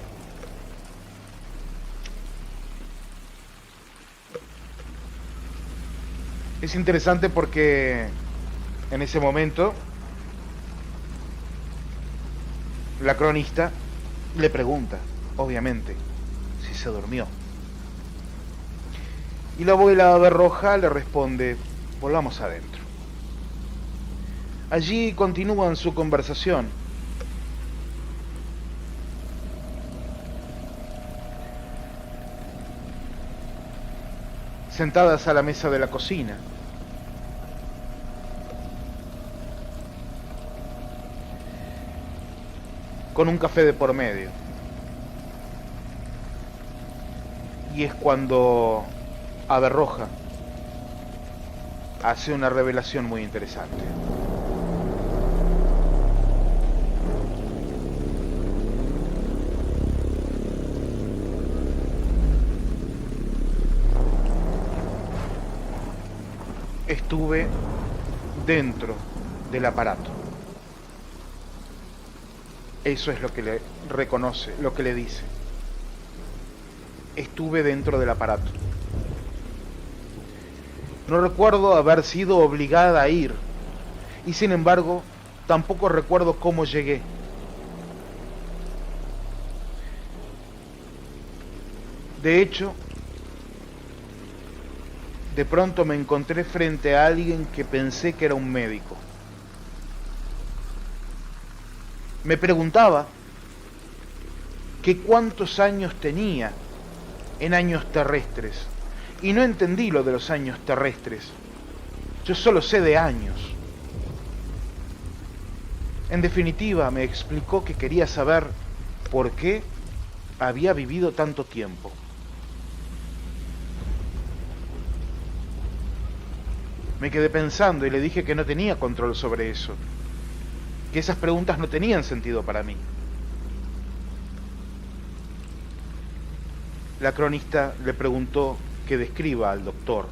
Es interesante porque en ese momento la cronista le pregunta, obviamente, si se durmió. Y la abuela Ave Roja le responde: volvamos adentro. Allí continúan su conversación. Sentadas a la mesa de la cocina. Con un café de por medio. Y es cuando Ave Roja hace una revelación muy interesante. Estuve dentro del aparato. Eso es lo que le reconoce, lo que le dice. Estuve dentro del aparato. No recuerdo haber sido obligada a ir, y sin embargo, tampoco recuerdo cómo llegué. De hecho, de pronto me encontré frente a alguien que pensé que era un médico. Me preguntaba que cuántos años tenía en años terrestres. Y no entendí lo de los años terrestres. Yo solo sé de años. En definitiva, me explicó que quería saber por qué había vivido tanto tiempo. Me quedé pensando y le dije que no tenía control sobre eso, que esas preguntas no tenían sentido para mí. La cronista le preguntó que describa al doctor.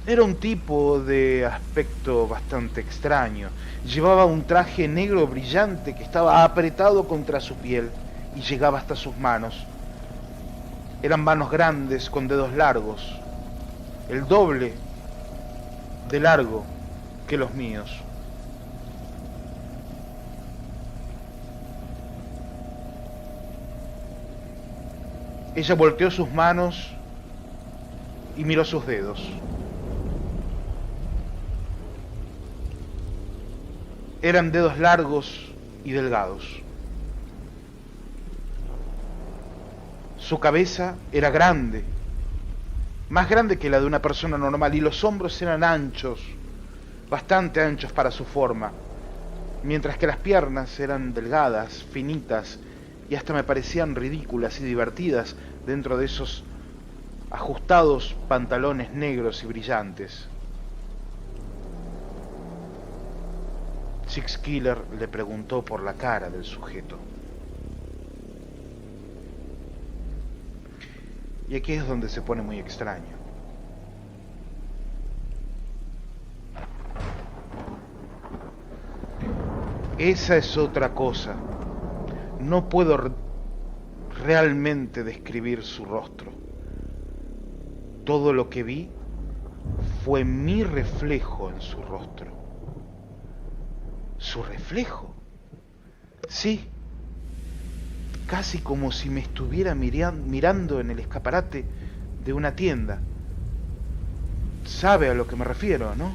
Era un tipo de aspecto bastante extraño. Llevaba un traje negro brillante que estaba apretado contra su piel y llegaba hasta sus manos. Eran manos grandes con dedos largos, el doble de largo que los míos. Ella volteó sus manos y miró sus dedos. Eran dedos largos y delgados. Su cabeza era grande, más grande que la de una persona normal, y los hombros eran anchos, bastante anchos para su forma, mientras que las piernas eran delgadas, finitas, y hasta me parecían ridículas y divertidas dentro de esos ajustados pantalones negros y brillantes. Six Killer le preguntó por la cara del sujeto. Y aquí es donde se pone muy extraño. Esa es otra cosa. No puedo realmente describir su rostro. Todo lo que vi fue mi reflejo en su rostro. ¿Su reflejo? Sí. Casi como si me estuviera mirando en el escaparate de una tienda. ¿Sabe a lo que me refiero, no?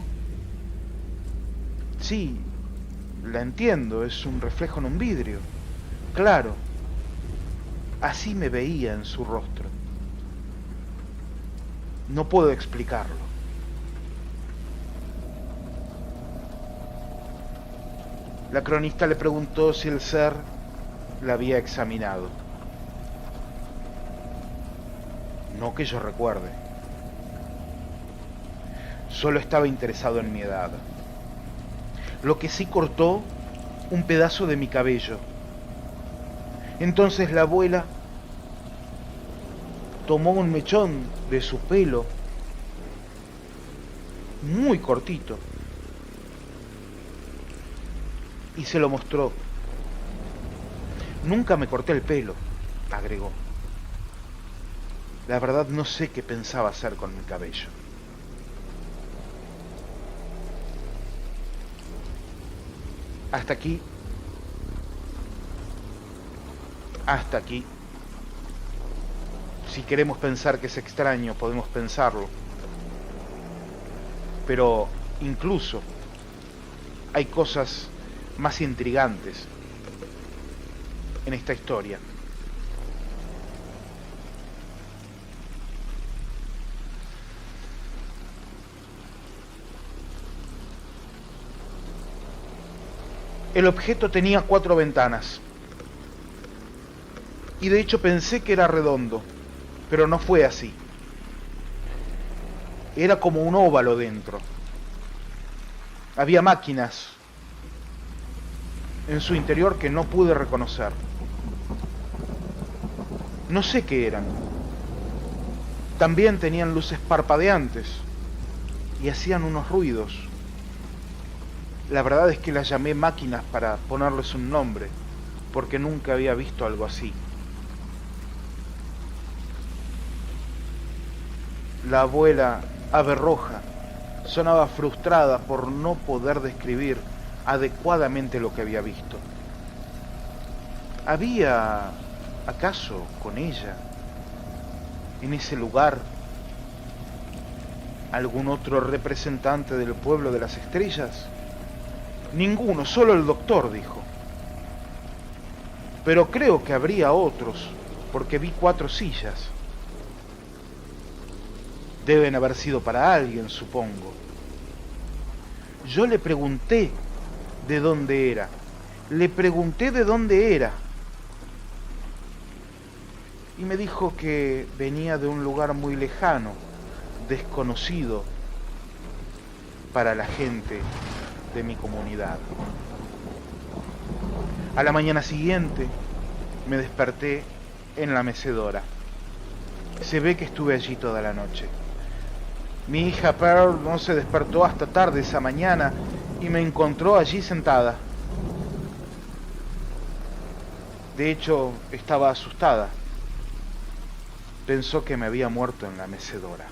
Sí, la entiendo, es un reflejo en un vidrio. Claro, así me veía en su rostro. No puedo explicarlo. La cronista le preguntó si el ser la había examinado. No que yo recuerde. Solo estaba interesado en mi edad. Lo que sí cortó un pedazo de mi cabello. Entonces la abuela tomó un mechón de su pelo, muy cortito, y se lo mostró. Nunca me corté el pelo, agregó. La verdad no sé qué pensaba hacer con mi cabello. Hasta aquí. Hasta aquí. Si queremos pensar que es extraño, podemos pensarlo. Pero incluso hay cosas más intrigantes en esta historia. El objeto tenía 4 ventanas. Y de hecho pensé que era redondo, pero no fue así. Era como un óvalo dentro. Había máquinas en su interior que no pude reconocer. No sé qué eran. También tenían luces parpadeantes y hacían unos ruidos. La verdad es que las llamé máquinas para ponerles un nombre, porque nunca había visto algo así. La abuela, ave roja, sonaba frustrada por no poder describir adecuadamente lo que había visto. ¿Había acaso con ella, en ese lugar, algún otro representante del pueblo de las estrellas? Ninguno, solo el doctor, dijo. Pero creo que habría otros, porque vi 4 sillas. Deben haber sido para alguien, supongo. Yo le pregunté de dónde era. Le pregunté de dónde era. Y me dijo que venía de un lugar muy lejano, desconocido para la gente de mi comunidad. A la mañana siguiente me desperté en la mecedora. Se ve que estuve allí toda la noche. Mi hija Pearl no se despertó hasta tarde esa mañana y me encontró allí sentada. De hecho, estaba asustada. Pensó que me había muerto en la mecedora.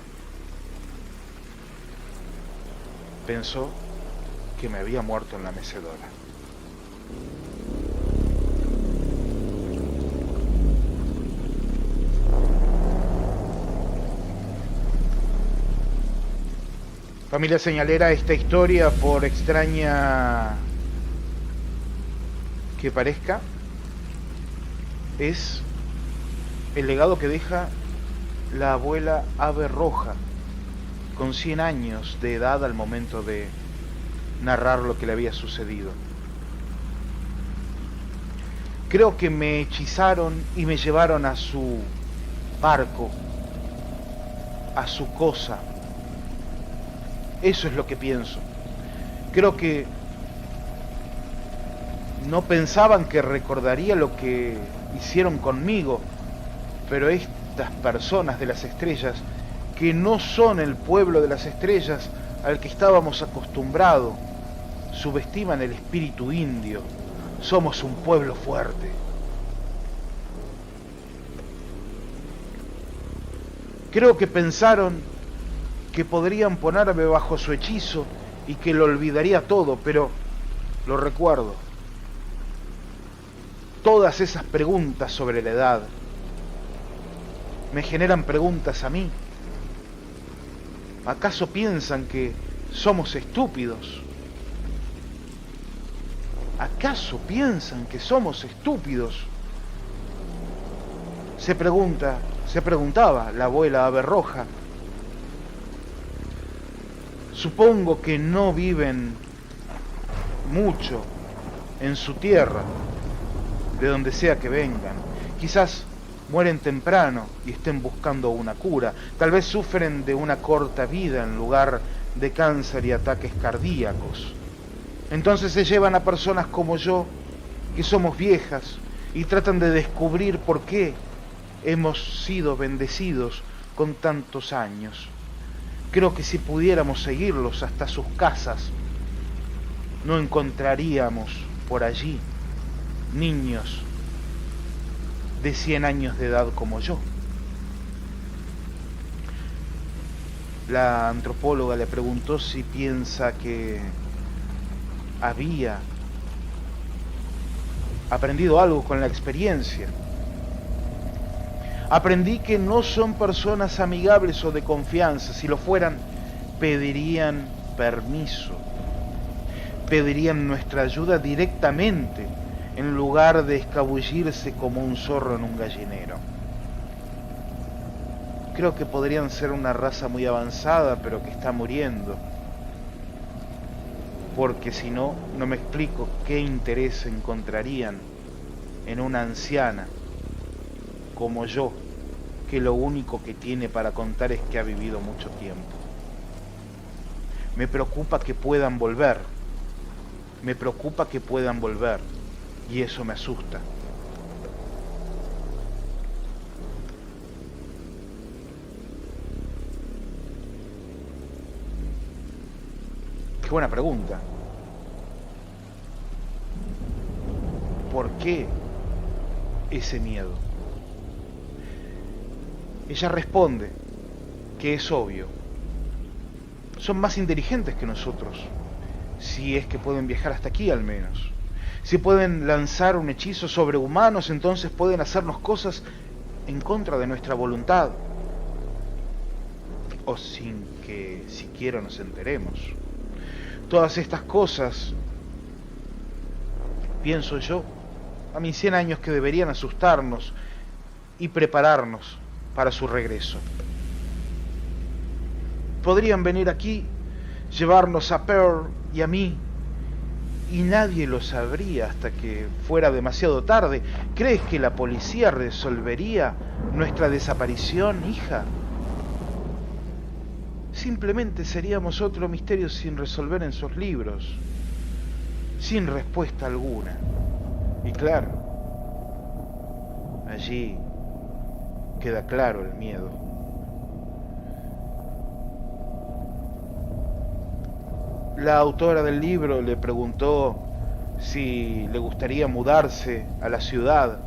Pensó que me había muerto en la mecedora. Familia señalera, esta historia, por extraña que parezca, es el legado que deja la abuela Ave Roja, con 100 años de edad al momento de narrar lo que le había sucedido. Creo que me hechizaron y me llevaron a su barco, a su cosa. Eso es lo que pienso. Creo que no pensaban que recordaría lo que hicieron conmigo, pero estas personas de las estrellas, que no son el pueblo de las estrellas al que estábamos acostumbrados, subestiman el espíritu indio. Somos un pueblo fuerte. Creo que pensaron que podrían ponerme bajo su hechizo y que lo olvidaría todo, pero lo recuerdo. Todas esas preguntas sobre la edad me generan preguntas a mí. ¿Acaso piensan que somos estúpidos? ¿Acaso piensan que somos estúpidos? Se preguntaba la abuela Ave Roja. Supongo que no viven mucho en su tierra, de donde sea que vengan. Quizás mueren temprano y estén buscando una cura. Tal vez sufren de una corta vida en lugar de cáncer y ataques cardíacos. Entonces se llevan a personas como yo, que somos viejas, y tratan de descubrir por qué hemos sido bendecidos con tantos años. Creo que si pudiéramos seguirlos hasta sus casas, no encontraríamos por allí niños de 100 años de edad como yo. La antropóloga le preguntó si piensa que había aprendido algo con la experiencia. Aprendí que no son personas amigables o de confianza. Si lo fueran, pedirían permiso. Pedirían nuestra ayuda directamente, en lugar de escabullirse como un zorro en un gallinero. Creo que podrían ser una raza muy avanzada, pero que está muriendo. Porque si no, no me explico qué interés encontrarían en una anciana como yo, que lo único que tiene para contar es que ha vivido mucho tiempo. Me preocupa que puedan volver. Me preocupa que puedan volver. Y eso me asusta. Qué buena pregunta. ¿Por qué ese miedo? Ella responde que es obvio. Son más inteligentes que nosotros, si es que pueden viajar hasta aquí al menos. Si pueden lanzar un hechizo sobre humanos, entonces pueden hacernos cosas en contra de nuestra voluntad, o sin que siquiera nos enteremos. Todas estas cosas, pienso yo, a mis 100 años, que deberían asustarnos y prepararnos para su regreso. Podrían venir aquí, llevarnos a Pearl y a mí, y nadie lo sabría hasta que fuera demasiado tarde. ¿Crees que la policía resolvería nuestra desaparición, hija? Simplemente seríamos otro misterio sin resolver en sus libros, sin respuesta alguna. Y claro, allí queda claro el miedo. La autora del libro le preguntó si le gustaría mudarse a la ciudad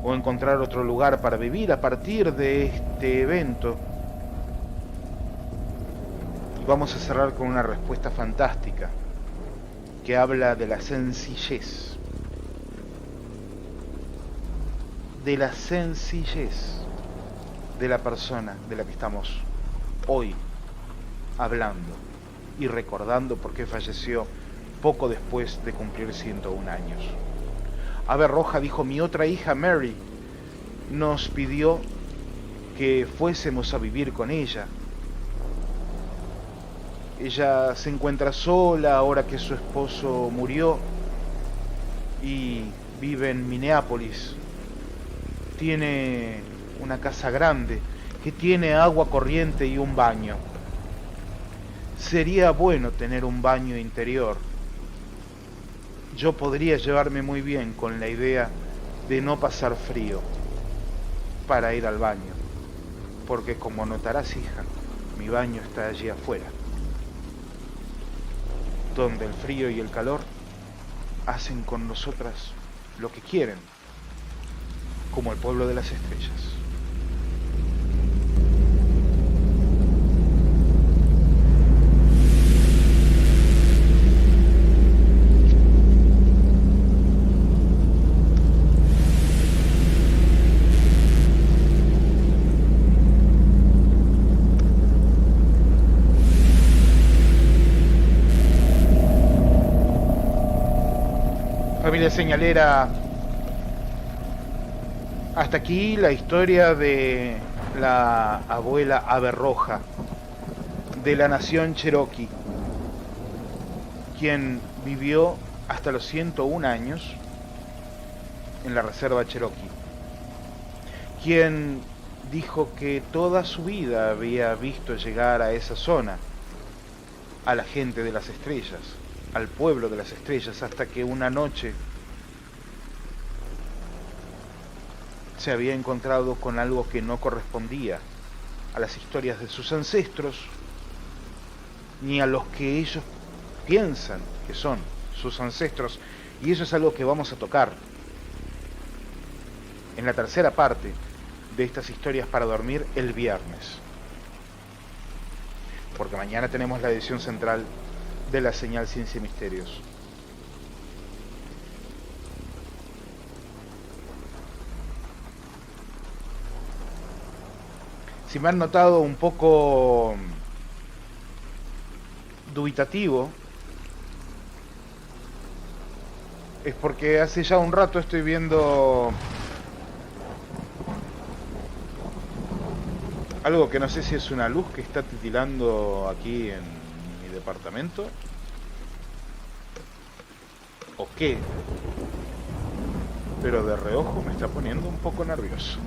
o encontrar otro lugar para vivir a partir de este evento. Y vamos a cerrar con una respuesta fantástica que habla de la sencillez. De la sencillez de la persona de la que estamos hoy hablando y recordando porque falleció poco después de cumplir 101 años. Ave Roja dijo: mi otra hija Mary nos pidió que fuésemos a vivir con ella. Ella se encuentra sola ahora que su esposo murió y vive en Minneapolis. Tiene una casa grande que tiene agua corriente y un baño. Sería bueno tener un baño interior. Yo podría llevarme muy bien con la idea de no pasar frío para ir al baño, porque como notarás, hija, mi baño está allí afuera, donde el frío y el calor hacen con nosotras lo que quieren, como el pueblo de las estrellas. Familia señalera, hasta aquí la historia de la abuela Ave Roja de la nación Cherokee, quien vivió hasta los 101 años en la reserva Cherokee, quien dijo que toda su vida había visto llegar a esa zona a la gente de las estrellas, al pueblo de las estrellas, hasta que una noche se había encontrado con algo que no correspondía a las historias de sus ancestros, ni a los que ellos piensan que son sus ancestros, y eso es algo que vamos a tocar en la tercera parte de estas historias para dormir el viernes, porque mañana tenemos la edición central de la señal Ciencia y Misterios. Si me han notado un poco dubitativo, es porque hace ya un rato estoy viendo algo que no sé si es una luz que está titilando aquí en mi departamento o qué, pero de reojo me está poniendo un poco nervioso.